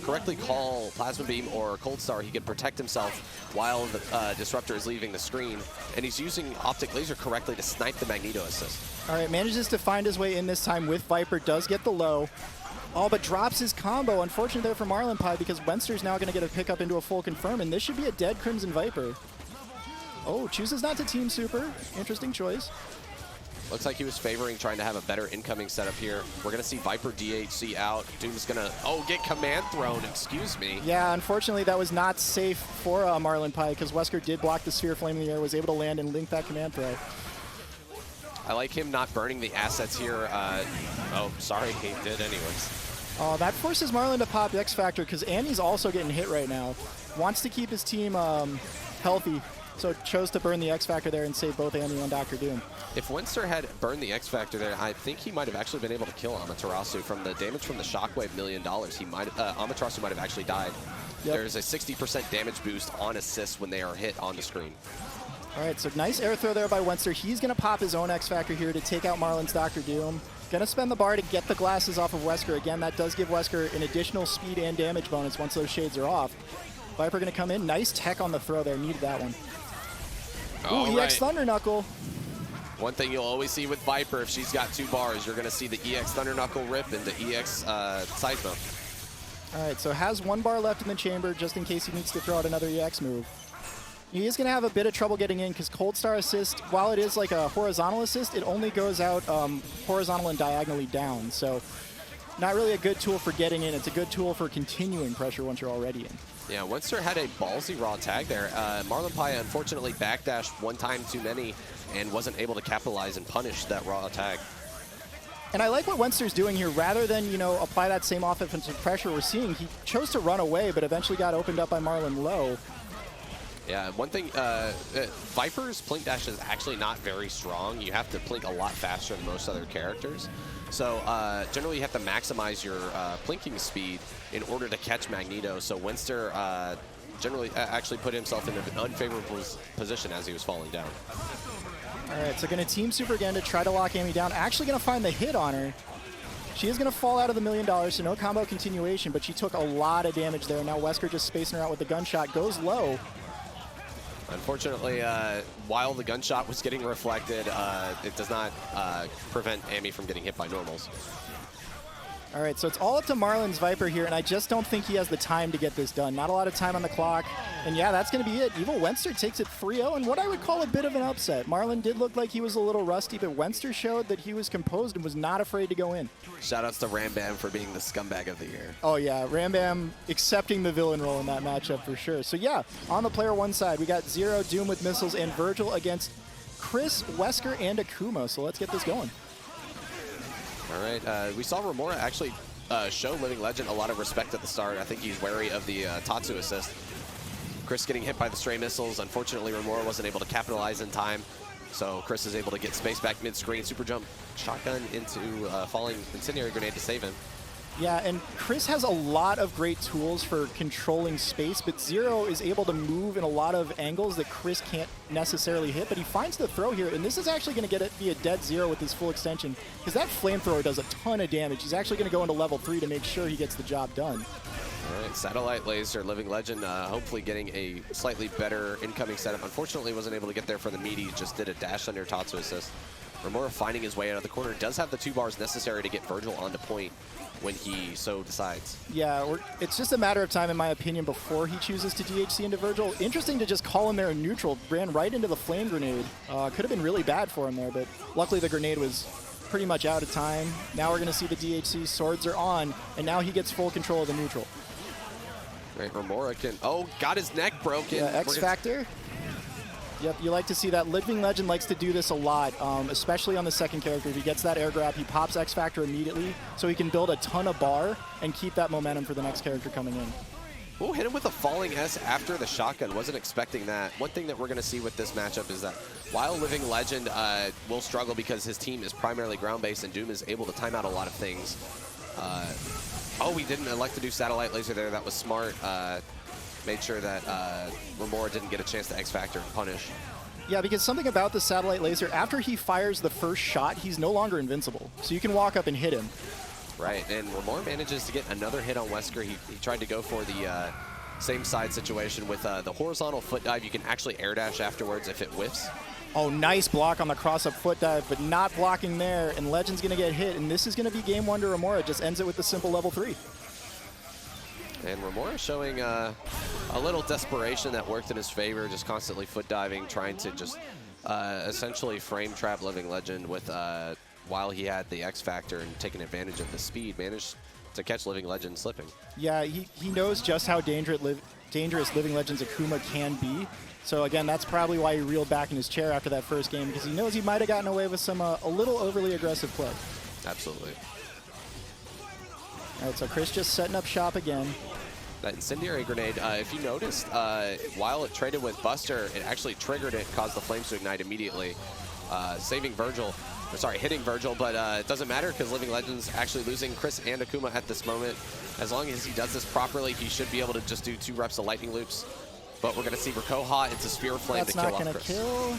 correctly call Plasma Beam or Cold Star, he can protect himself while the Disruptor is leaving the screen. And he's using Optic Laser correctly to snipe the Magneto assist. All right, manages to find his way in this time with Viper, does get the low. Oh, but drops his combo. Unfortunate there for Marlinpie because Wenster's now going to get a pickup into a full confirm, and this should be a dead Crimson Viper. Oh, chooses not to Team Super. Interesting choice. Looks like he was favoring trying to have a better incoming setup here. We're going to see Viper DHC out. Doom's going to, get command thrown, excuse me. Yeah, unfortunately that was not safe for Marlinpie because Wesker did block the Sphere Flame in the air, was able to land and link that command throw. I like him not burning the assets here. Sorry, he did anyways. That forces Marlin to pop X Factor because Annie's also getting hit right now. Wants to keep his team healthy, so chose to burn the X Factor there and save both Annie and Dr. Doom. If Wenster had burned the X Factor there, I think he might have actually been able to kill Amaterasu. From the damage from the Shockwave $1 million, Amaterasu might have actually died. Yep. There's a 60% damage boost on assists when they are hit on the screen. All right, so nice air throw there by Wenster. He's going to pop his own X Factor here to take out Marlin's Dr. Doom. Going to spend the bar to get the glasses off of Wesker. Again, that does give Wesker an additional speed and damage bonus once those shades are off. Viper going to come in. Nice tech on the throw there. Needed that one. Ooh, EX Thunder Knuckle. One thing you'll always see with Viper, if she's got 2 bars, you're going to see the EX Thunder Knuckle rip into EX Seismo. All right, so has 1 bar left in the chamber just in case he needs to throw out another EX move. He is going to have a bit of trouble getting in because Cold Star assist, while it is like a horizontal assist, it only goes out horizontal and diagonally down. So not really a good tool for getting in. It's a good tool for continuing pressure once you're already in. Yeah, Wenster had a ballsy raw tag there. Marlinpie unfortunately backdashed 1 time too many and wasn't able to capitalize and punish that raw tag. And I like what Wenster's doing here. Rather than, apply that same offensive pressure we're seeing, he chose to run away, but eventually got opened up by Marlin low. Yeah, one thing, Viper's Plink Dash is actually not very strong. You have to Plink a lot faster than most other characters. So generally you have to maximize your plinking speed in order to catch Magneto. So Wenster generally actually put himself in an unfavorable position as he was falling down. All right, so going to Team Super again to try to lock Amy down. Actually going to find the hit on her. She is going to fall out of the $1 million, so no combo continuation, but she took a lot of damage there. Now Wesker just spacing her out with the gunshot, goes low. Unfortunately, while the gunshot was getting reflected, it does not prevent Amy from getting hit by normals. All right, so it's all up to Marlin's Viper here, and I just don't think he has the time to get this done. Not a lot of time on the clock. And yeah, that's going to be it. EvilWenster takes it 3-0, and what I would call a bit of an upset. Marlin did look like he was a little rusty, but Wenster showed that he was composed and was not afraid to go in. Shoutouts to Rambam for being the scumbag of the year. Oh yeah, Rambam accepting the villain role in that matchup for sure. So yeah, on the player 1 side, we got Zero, Doom with missiles, and Vergil against Chris, Wesker, and Akuma. So let's get this going. All right, we saw Romora actually show Living Legend a lot of respect at the start. I think he's wary of the Tatsu assist. Chris getting hit by the stray missiles. Unfortunately, Romora wasn't able to capitalize in time. So Chris is able to get space back mid-screen, super jump, shotgun into falling incendiary grenade to save him. Yeah, and Chris has a lot of great tools for controlling space, but Zero is able to move in a lot of angles that Chris can't necessarily hit, but he finds the throw here, and this is actually going to be a dead Zero with his full extension, because that flamethrower does a ton of damage. He's actually going to go into level 3 to make sure he gets the job done. All right, Satellite Laser, Living Legend, hopefully getting a slightly better incoming setup. Unfortunately, wasn't able to get there for the meaty, just did a dash under Tatsu assist. Romora finding his way out of the corner, does have the 2 bars necessary to get Vergil onto point when he so decides. Yeah, it's just a matter of time, in my opinion, before he chooses to DHC into Vergil. Interesting to just call him there in neutral. Ran right into the flame grenade. Could have been really bad for him there, but luckily the grenade was pretty much out of time. Now we're going to see the DHC. Swords are on, and now he gets full control of the neutral. Right, Romora can... Oh, got his neck broken. Yeah, X Factor. Yep, you like to see that. Living Legend likes to do this a lot, especially on the second character. If he gets that air grab, he pops X Factor immediately, so he can build a ton of bar and keep that momentum for the next character coming in. Oh, hit him with a falling S after the shotgun. Wasn't expecting that. One thing that we're going to see with this matchup is that while Living Legend will struggle because his team is primarily ground-based and Doom is able to time out a lot of things. Oh, we didn't elect to do Satellite Laser there. That was smart. Made sure that Romora didn't get a chance to X-Factor and punish. Yeah, because something about the Satellite Laser, after he fires the first shot, he's no longer invincible. So you can walk up and hit him. Right, and Romora manages to get another hit on Wesker. He tried to go for the same side situation with the horizontal foot dive. You can actually air dash afterwards if it whiffs. Oh, nice block on the cross-up foot dive, but not blocking there, and Legend's going to get hit, and this is going to be game one to Romora. Just ends it with the simple level 3. And Romora showing a little desperation that worked in his favor, just constantly foot diving, trying to just essentially frame trap Living Legend with while he had the X Factor and taking advantage of the speed, managed to catch Living Legend slipping. Yeah, he knows just how dangerous Living Legend's Akuma can be. So again, that's probably why he reeled back in his chair after that first game, because he knows he might have gotten away with some a little overly aggressive play. Absolutely. All right, so Chris just setting up shop again. That incendiary grenade, if you noticed, while it traded with Buster, it actually triggered it, caused the flames to ignite immediately, saving Vergil. Or sorry, hitting Vergil, but it doesn't matter because Living Legend's actually losing Chris and Akuma at this moment. As long as he does this properly, he should be able to just do 2 reps of lightning loops. But we're going to see Rakoha into Spear Flame to kill off Chris. That's not going to kill.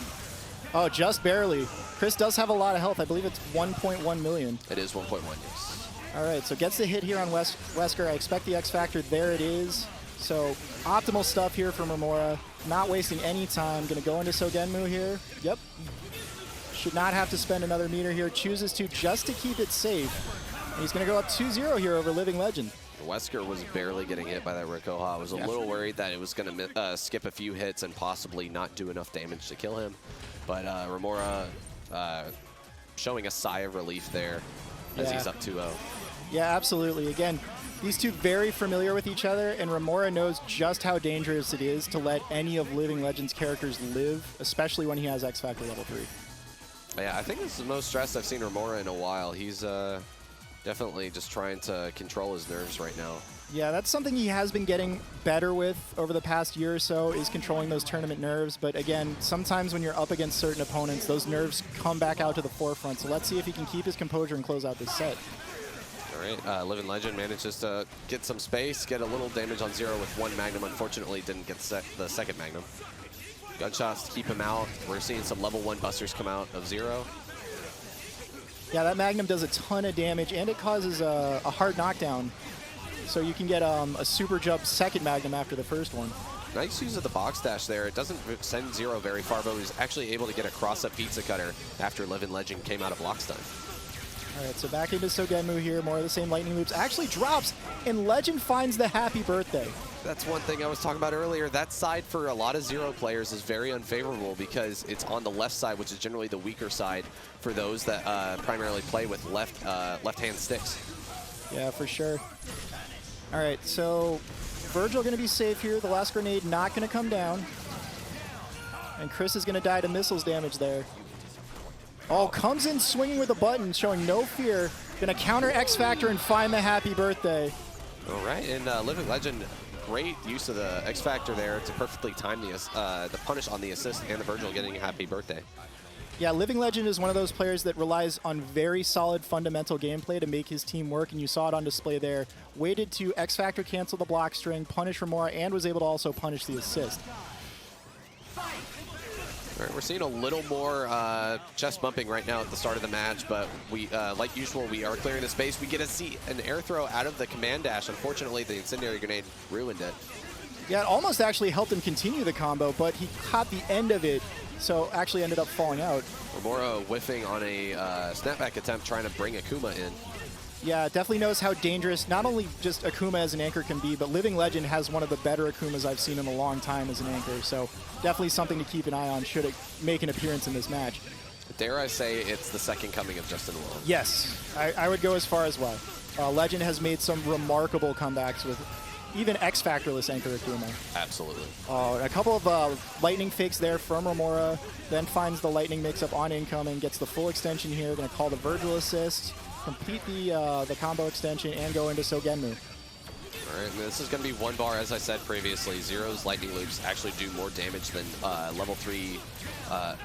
Oh, just barely. Chris does have a lot of health. I believe it's 1.1 million. It is 1.1, yes. All right, so gets the hit here on Wesker. I expect the X Factor. There it is. So optimal stuff here from Romora. Not wasting any time. Going to go into Sogenmu here. Yep. Should not have to spend another meter here. Chooses to just to keep it safe. And he's going to go up 2-0 here over Living Legend. Wesker was barely getting hit by that Rakoha. I was a little worried that it was going to skip a few hits and possibly not do enough damage to kill him. But Romora showing a sigh of relief there as he's up 2-0. Yeah, absolutely. Again, these two very familiar with each other, and Romora knows just how dangerous it is to let any of Living Legend's characters live, especially when he has X Factor level 3. Yeah, I think this is the most stressed I've seen Romora in a while. He's definitely just trying to control his nerves right now. Yeah, that's something he has been getting better with over the past year or so, is controlling those tournament nerves. But again, sometimes when you're up against certain opponents, those nerves come back out to the forefront. So let's see if he can keep his composure and close out this set. All right, Living Legend manages to get some space, get a little damage on Zero with 1 Magnum. Unfortunately, didn't get the second Magnum. Gunshots to keep him out. We're seeing some level 1 busters come out of Zero. Yeah, that Magnum does a ton of damage, and it causes a hard knockdown. So you can get a super jump second Magnum after the first one. Nice use of the box dash there. It doesn't send Zero very far, but he was actually able to get a cross-up pizza cutter after Living Legend came out of block stun. All right, so back into Sogenmu here. More of the same lightning loops. Actually drops, and Legend finds the happy birthday. That's one thing I was talking about earlier. That side for a lot of Zero players is very unfavorable because it's on the left side, which is generally the weaker side for those that primarily play with left-hand sticks. Yeah, for sure. All right, so Vergil going to be safe here. The last grenade not going to come down. And Chris is going to die to missiles damage there. Oh, comes in swinging with a button, showing no fear. Going to counter X Factor and find the happy birthday. All right, and Living Legend, great use of the X Factor there to perfectly time the punish on the assist and the Vergil getting a happy birthday. Yeah, Living Legend is one of those players that relies on very solid fundamental gameplay to make his team work, and you saw it on display there. Waited to X Factor cancel the block string, punish Romora, and was able to also punish the assist. All right, we're seeing a little more chest bumping right now at the start of the match, but we, like usual, we are clearing the space. We get to see an air throw out of the command dash. Unfortunately, the incendiary grenade ruined it. Yeah, it almost actually helped him continue the combo, but he caught the end of it, so actually ended up falling out. Romora whiffing on a snapback attempt trying to bring Akuma in. Yeah, definitely knows how dangerous not only just Akuma as an anchor can be, but Living Legend has one of the better Akumas I've seen in a long time as an anchor, so definitely something to keep an eye on should it make an appearance in this match. Dare I say it's the second coming of Justin Will. Yes, I would go as far as well. Legend has made some remarkable comebacks with even X-Factorless anchor Akuma. Absolutely. A couple of lightning fakes there from Romora, then finds the lightning mix-up on incoming, gets the full extension here, going to call the Vergil assist, complete the combo extension, and go into Sogenmu. All right, and this is going to be 1 bar, as I said previously. Zero's lightning loops actually do more damage than level 3,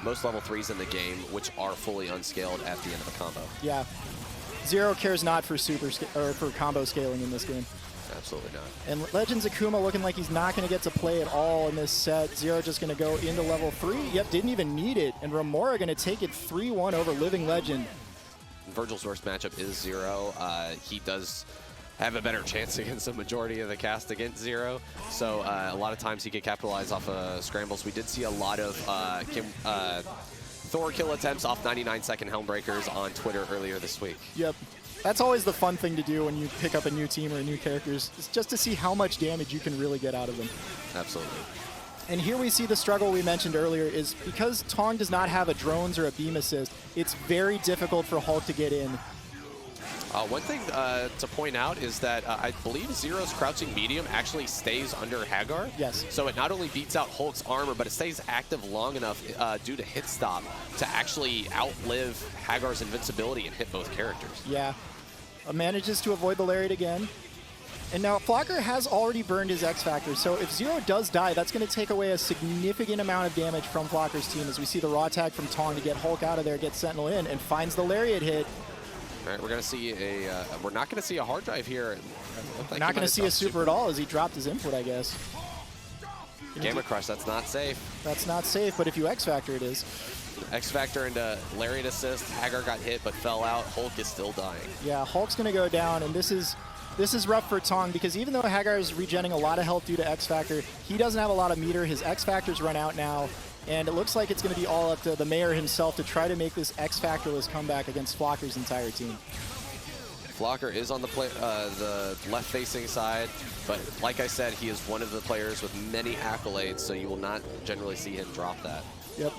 most level 3s in the game, which are fully unscaled at the end of the combo. Yeah. Zero cares not for for combo scaling in this game. Absolutely not. And Legends Akuma looking like he's not going to get to play at all in this set. Zero just going to go into level 3. Yep, didn't even need it. And Romora going to take it 3-1 over Living Legend. Vergil's worst matchup is Zero. He does have a better chance against the majority of the cast against Zero. So a lot of times he can capitalize off of scrambles. We did see a lot of Thor kill attempts off 99-second Helmbreakers on Twitter earlier this week. Yep. That's always the fun thing to do when you pick up a new team or new characters, is just to see how much damage you can really get out of them. Absolutely. And here we see the struggle we mentioned earlier is because Tong does not have a drones or a beam assist, it's very difficult for Hulk to get in. One thing to point out is that I believe Zero's crouching medium actually stays under Haggar. Yes. So it not only beats out Hulk's armor, but it stays active long enough due to hit stop to actually outlive Haggar's invincibility and hit both characters. Yeah. Manages to avoid the Lariat again. And now Flocker has already burned his X Factor, so if Zero does die, that's going to take away a significant amount of damage from Flocker's team as we see the raw tag from Tong to get Hulk out of there, get Sentinel in, and finds the Lariat hit. All right, we're going to see we're not going to see a hard drive here. We're not going to see a super at all as he dropped his input, I guess. Gamma Crush, that's not safe. That's not safe, but if you X Factor, it is. X Factor into Lariat assist. Haggar got hit but fell out. Hulk is still dying. Yeah, Hulk's going to go down, and this is rough for Tong because even though Haggar is regenerating a lot of health due to X Factor, he doesn't have a lot of meter. His X Factor's run out now, and it looks like it's going to be all up to the mayor himself to try to make this X Factorless comeback against Flocker's entire team. Flocker is on the left-facing side, but like I said, he is one of the players with many accolades, so you will not generally see him drop that. Yep.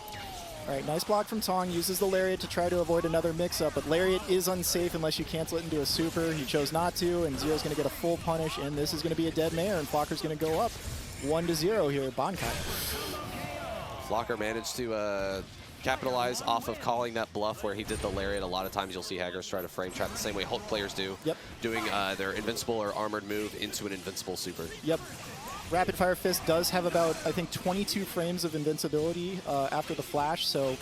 All right, nice block from Tong. Uses the Lariat to try to avoid another mix-up, but Lariat is unsafe unless you cancel it into a super. He chose not to, and Zero's going to get a full punish, and this is going to be a dead mayor, and Flocker's going to go up 1-0 here, Bankai. Flocker managed to capitalize off of calling that bluff where he did the Lariat. A lot of times you'll see Haggars try to frame trap the same way Hulk players do, doing their invincible or armored move into an invincible super. Yep. Rapid Fire Fist does have about, I think, 22 frames of invincibility after the flash, so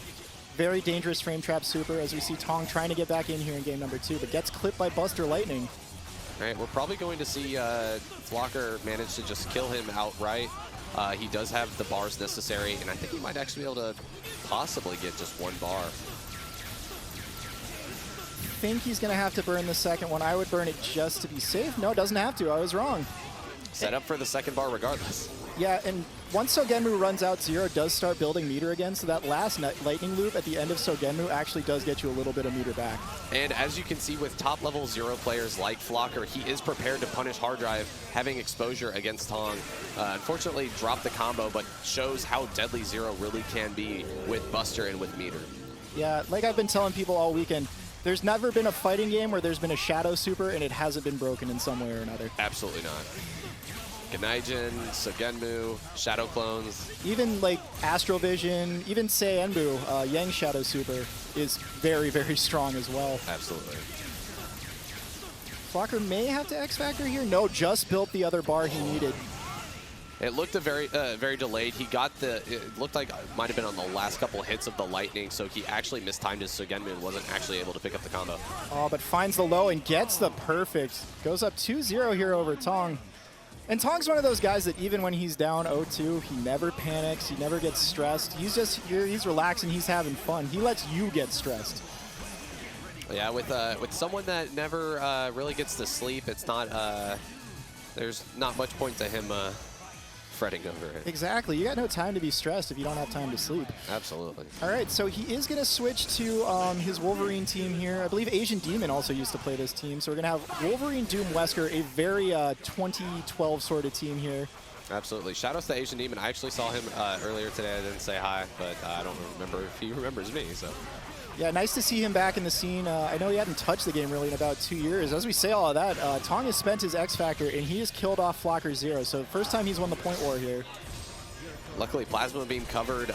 very dangerous frame trap super as we see Tong trying to get back in here in game number 2, but gets clipped by Buster Lightning. All right, we're probably going to see Flocker manage to just kill him outright. He does have the bars necessary, and I think he might actually be able to possibly get just 1 bar. I think he's going to have to burn the second one. I would burn it just to be safe. No, doesn't have to. I was wrong. Set up for the second bar regardless. Yeah, and once Sogenmu runs out, Zero does start building meter again, so that last lightning loop at the end of Sogenmu actually does get you a little bit of meter back. And as you can see with top-level Zero players like Flocker, he is prepared to punish hard drive, having exposure against Tong. Unfortunately, dropped the combo, but shows how deadly Zero really can be with Buster and with meter. Yeah, like I've been telling people all weekend, there's never been a fighting game where there's been a Shadow Super and it hasn't been broken in some way or another. Absolutely not. Ganaijin, Sogenmu, Shadow Clones. Even like Astrovision, even Seienbu, Yang Shadow Super is very, very strong as well. Absolutely. Flocker may have to X Factor here. No, just built the other bar he needed. It looked very delayed. He got it looked like it might have been on the last couple hits of the lightning, so he actually mistimed his Sogenmu and wasn't actually able to pick up the combo. Oh, but finds the low and gets the perfect. Goes up 2-0 here over Tong. And Tong's one of those guys that even when he's down 0-2, he never panics, he never gets stressed. He's just here, he's relaxing, he's having fun. He lets you get stressed. Yeah, with someone that never really gets to sleep, it's not there's not much point to him fretting over it. Exactly. You got no time to be stressed if you don't have time to sleep. Absolutely. All right, so he is going to switch to his Wolverine team here. I believe Asian Demon also used to play this team. So we're going to have Wolverine, Doom, Wesker, a very 2012 sort of team here. Absolutely. Shout out to Asian Demon. I actually saw him earlier today. I didn't say hi, but I don't remember if he remembers me. So. Yeah, nice to see him back in the scene. I know he hadn't touched the game really in about 2 years. As we say all of that, Tong has spent his X Factor, and he has killed off Flocker Zero. So first time he's won the point war here. luckily, Plasma Beam covered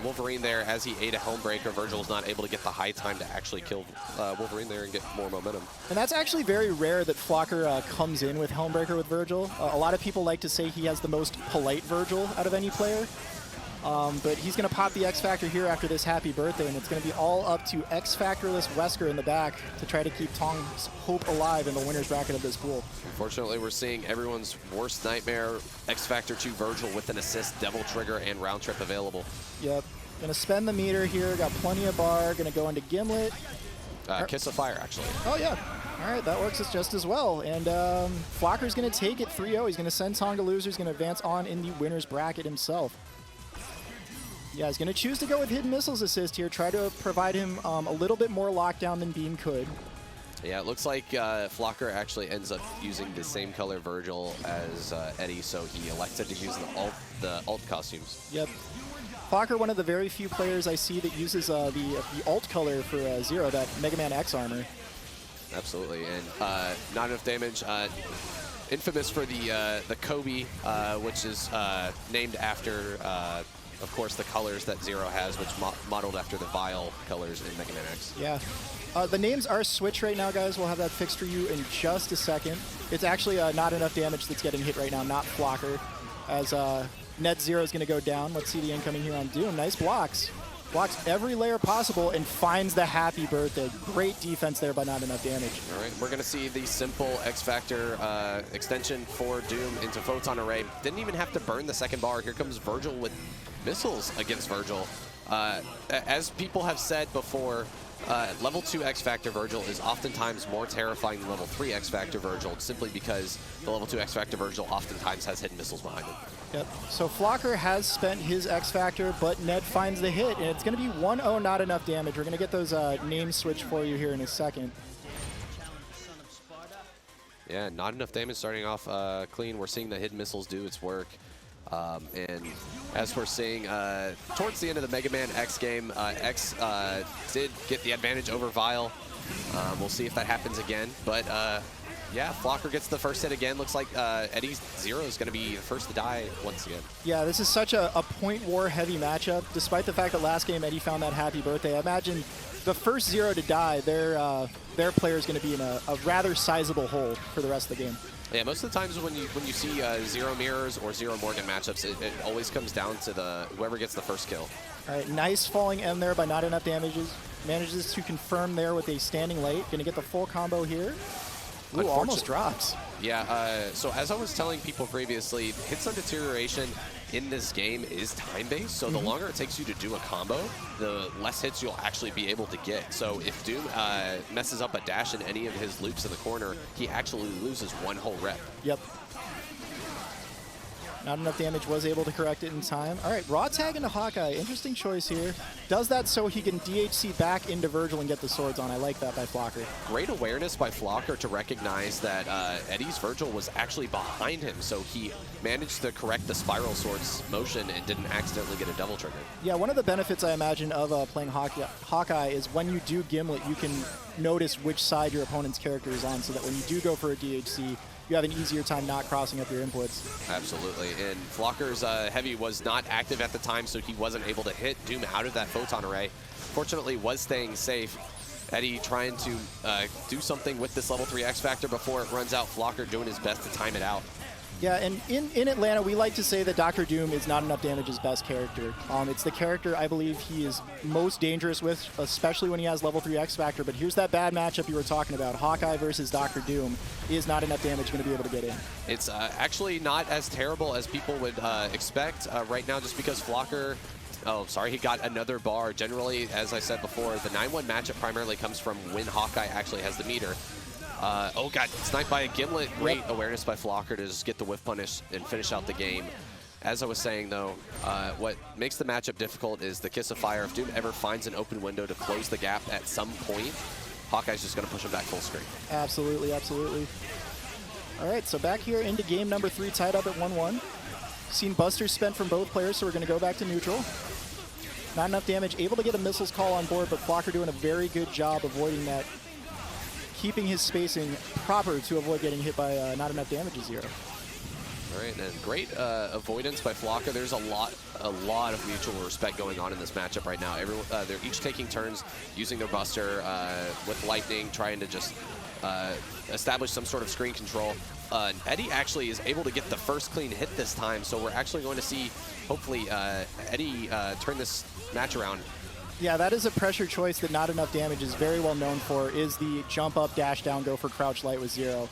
Wolverine there as he ate a Helmbreaker. Vergil was not able to get the high time to actually kill Wolverine there and get more momentum. And that's actually very rare that Flocker comes in with Helmbreaker with Vergil. A lot of people like to say he has the most polite Vergil out of any player. But he's going to pop the X Factor here after this happy birthday, and it's going to be all up to X Factorless Wesker in the back to try to keep Tong's hope alive in the winner's bracket of this pool. Unfortunately, we're seeing everyone's worst nightmare, X Factor 2 Vergil with an assist, Devil Trigger, and Round Trip available. Yep. Going to spend the meter here, got plenty of bar, going to go into Gimlet. Kiss of Fire, actually. Oh, yeah. All right, that works just as well. And Flocker's going to take it 3-0. He's going to send Tong to loser. He's going to advance on in the winner's bracket himself. Yeah, he's going to choose to go with Hidden Missiles assist here, try to provide him a little bit more lockdown than Beam could. Yeah, it looks like Flocker actually ends up using the same color Vergil as Eddie, so he elected to use the alt costumes. Yep. Flocker, one of the very few players I see that uses the alt color for Zero, that Mega Man X armor. Absolutely, and not enough damage. Infamous for the Kobe, which is named after, of course, the colors that Zero has, which modeled after the Vile colors in Mega Man X. Yeah. The names are switched right now, guys. We'll have that fixed for you in just a second. It's actually not enough damage that's getting hit right now, not Flocker. As Net Zero is going to go down. Let's see the incoming here on Doom. Nice blocks. Blocks every layer possible and finds the happy birthday. Great defense there, but not enough damage. All right, we're going to see the simple X Factor extension for Doom into Photon Array. Didn't even have to burn the second bar. Here comes Vergil with missiles against Vergil. As people have said before, level 2 X Factor Vergil is oftentimes more terrifying than level 3 X Factor Vergil, simply because the level 2 X Factor Vergil oftentimes has hidden missiles behind him. Yep. So Flocker has spent his X Factor, but Ned finds the hit, and it's going to be 1-0, not enough damage. We're going to get those names switched for you here in a second. Yeah, not enough damage starting off clean. We're seeing the hidden missiles do its work. And as we're seeing, towards the end of the Mega Man X game, X did get the advantage over Vile. We'll see if that happens again. But yeah, Flocker gets the first hit again. Looks like Eddie's Zero is going to be the first to die once again. Yeah, this is such a point war heavy matchup. Despite the fact that last game Eddie found that happy birthday, I imagine the first Zero to die, their player is going to be in a rather sizable hole for the rest of the game. Yeah, most of the times when you see Zero Mirrors or Zero Morgan matchups, it always comes down to whoever gets the first kill. All right, nice falling M there by not enough damages. Manages to confirm there with a standing late. Going to get the full combo here. Ooh, almost drops. Yeah, so as I was telling people previously, hits on deterioration in this game is time-based, so the longer it takes you to do a combo, the less hits you'll actually be able to get. So if Doom messes up a dash in any of his loops in the corner, he actually loses one whole rep. Yep. Not enough damage, was able to correct it in time. All right, raw tag into Hawkeye. Interesting choice here. Does that so he can DHC back into Vergil and get the swords on. I like that by Flocker. Great awareness by Flocker to recognize that Eddie's Vergil was actually behind him, so he managed to correct the spiral swords motion and didn't accidentally get a double trigger. Yeah, one of the benefits I imagine of playing Hawkeye is when you do Gimlet, you can notice which side your opponent's character is on, so that when you do go for a DHC, you have an easier time not crossing up your inputs. Absolutely, and Flocker's Heavy was not active at the time, so he wasn't able to hit Doom out of that Photon Array. Fortunately, was staying safe. Eddie trying to do something with this level 3 X Factor before it runs out. Flocker doing his best to time it out. Yeah, and in Atlanta, we like to say that Dr. Doom is not enough damage's best character. It's the character I believe he is most dangerous with, especially when he has level 3 X Factor. But here's that bad matchup you were talking about. Hawkeye versus Dr. Doom. Is not enough damage going to be able to get in. It's actually not as terrible as people would expect right now, just because Flocker... Oh, sorry, he got another bar. Generally, as I said before, the 9-1 matchup primarily comes from when Hawkeye actually has the meter. Oh, got sniped by a Gimlet. Great awareness by Flocker to just get the whiff punish and finish out the game. As I was saying, though, what makes the matchup difficult is the Kiss of Fire. If Doom ever finds an open window to close the gap at some point, Hawkeye's just going to push him back full screen. Absolutely, absolutely. All right, so back here into game number 3, tied up at 1-1. Seen busters spent from both players, so we're going to go back to neutral. Not enough damage, able to get a missiles call on board, but Flocker doing a very good job avoiding that, keeping his spacing proper to avoid getting hit by not enough damage to Zero. All right, and great avoidance by Fizzucker. There's a lot of mutual respect going on in this matchup right now. Everyone, they're each taking turns using their Buster with Lightning, trying to just establish some sort of screen control. Eddie actually is able to get the first clean hit this time, so we're actually going to see, hopefully, Eddie turn this match around. Yeah, that is a pressure choice that Not Enough Damage is very well known for, is the jump up, dash down, go for crouch light with 0.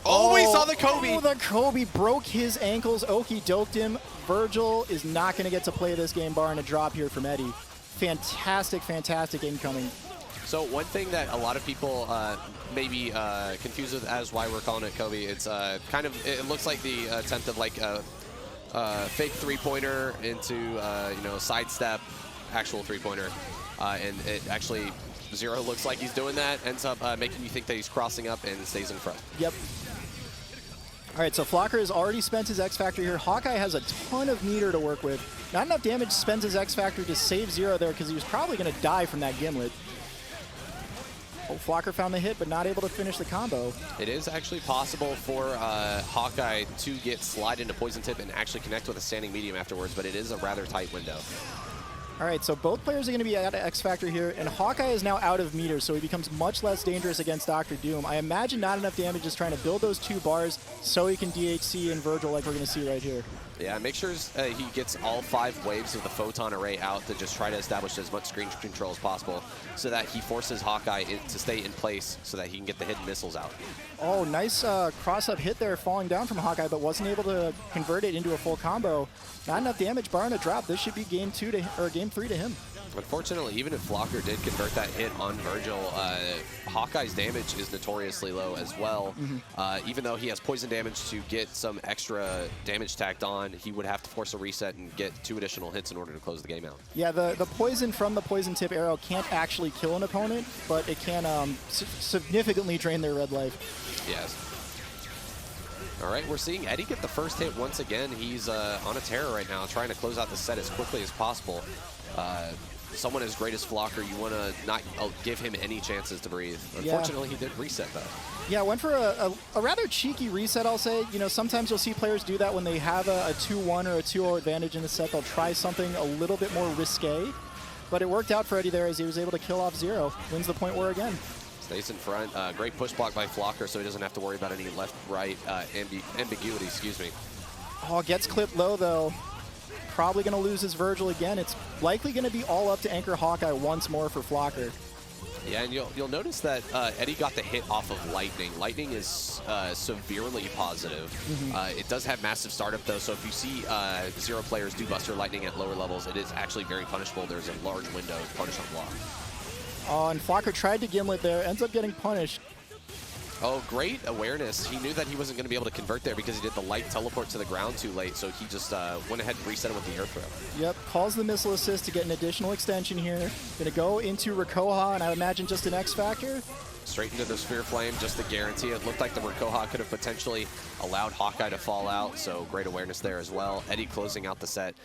Oh, we saw the Kobe! Oh, the Kobe broke his ankles. Oki doked him. Vergil is not going to get to play this game, barring a drop here from Eddie. Fantastic, fantastic incoming. So one thing that a lot of people may be confused with as why we're calling it Kobe, it's kind of, it looks like the attempt of like a fake three-pointer into, you know, sidestep, actual three-pointer. And it actually, Zero looks like he's doing that, ends up making you think that he's crossing up and stays in front. Yep. All right, so Fizzucker has already spent his X Factor here. Hawkeye has a ton of meter to work with. Not Enough Damage spends his X Factor to save Zero there because he was probably going to die from that Gimlet. Oh, Fizzucker found the hit, but not able to finish the combo. It is actually possible for Hawkeye to get slide into Poison Tip and actually connect with a standing medium afterwards, but it is a rather tight window. All right, so both players are going to be out of X Factor here, and Hawkeye is now out of meter, so he becomes much less dangerous against Dr. Doom. I imagine Not Enough Damage is trying to build those 2 bars so he can DHC and Vergil like we're going to see right here. Yeah, make sure he gets all 5 waves of the photon array out to just try to establish as much screen control as possible so that he forces Hawkeye to stay in place so that he can get the hidden missiles out. Oh, nice cross-up hit there falling down from Hawkeye, but wasn't able to convert it into a full combo. Not Enough Damage, barring a drop. This should be game 3 to him. Unfortunately, even if Fizzucker did convert that hit on Vergil, Hawkeye's damage is notoriously low as well. Even though he has poison damage to get some extra damage tacked on, he would have to force a reset and get 2 additional hits in order to close the game out. Yeah, the poison from the poison tip arrow can't actually kill an opponent, but it can significantly drain their red life. Yes. All right, we're seeing Eddie get the first hit once again. He's on a tear right now, trying to close out the set as quickly as possible. Someone as great as Fizzucker, you want to not give him any chances to breathe. Unfortunately, he did reset, though. Yeah, went for a rather cheeky reset, I'll say. You know, sometimes you'll see players do that when they have a 2-1 or a 2-0 advantage in the set. They'll try something a little bit more risque. But it worked out for Eddie there as he was able to kill off Zero. Wins the point war again. Stays in front. Great push block by Fizzucker, so he doesn't have to worry about any left-right ambiguity, excuse me. Oh, gets clipped low, though. Probably going to lose his Vergil again. It's likely going to be all up to anchor Hawkeye once more for Fizzucker. Yeah, and you'll notice that Eddie got the hit off of Lightning. Lightning is severely positive. It does have massive startup, though, so if you see Zero players do Buster Lightning at lower levels, it is actually very punishable. There's a large window to punish on block. Oh, and Fizzucker tried to Gimlet there, ends up getting punished. Oh, great awareness. He knew that he wasn't going to be able to convert there because he did the light teleport to the ground too late, so he just went ahead and reset it with the air throw. Yep, calls the missile assist to get an additional extension here. Gonna go into Rakoha, and I imagine just an X Factor. Straight into the Sphere Flame, just to guarantee it. Looked like the Rakoha could have potentially allowed Hawkeye to fall out, so great awareness there as well. Eddie closing out the set.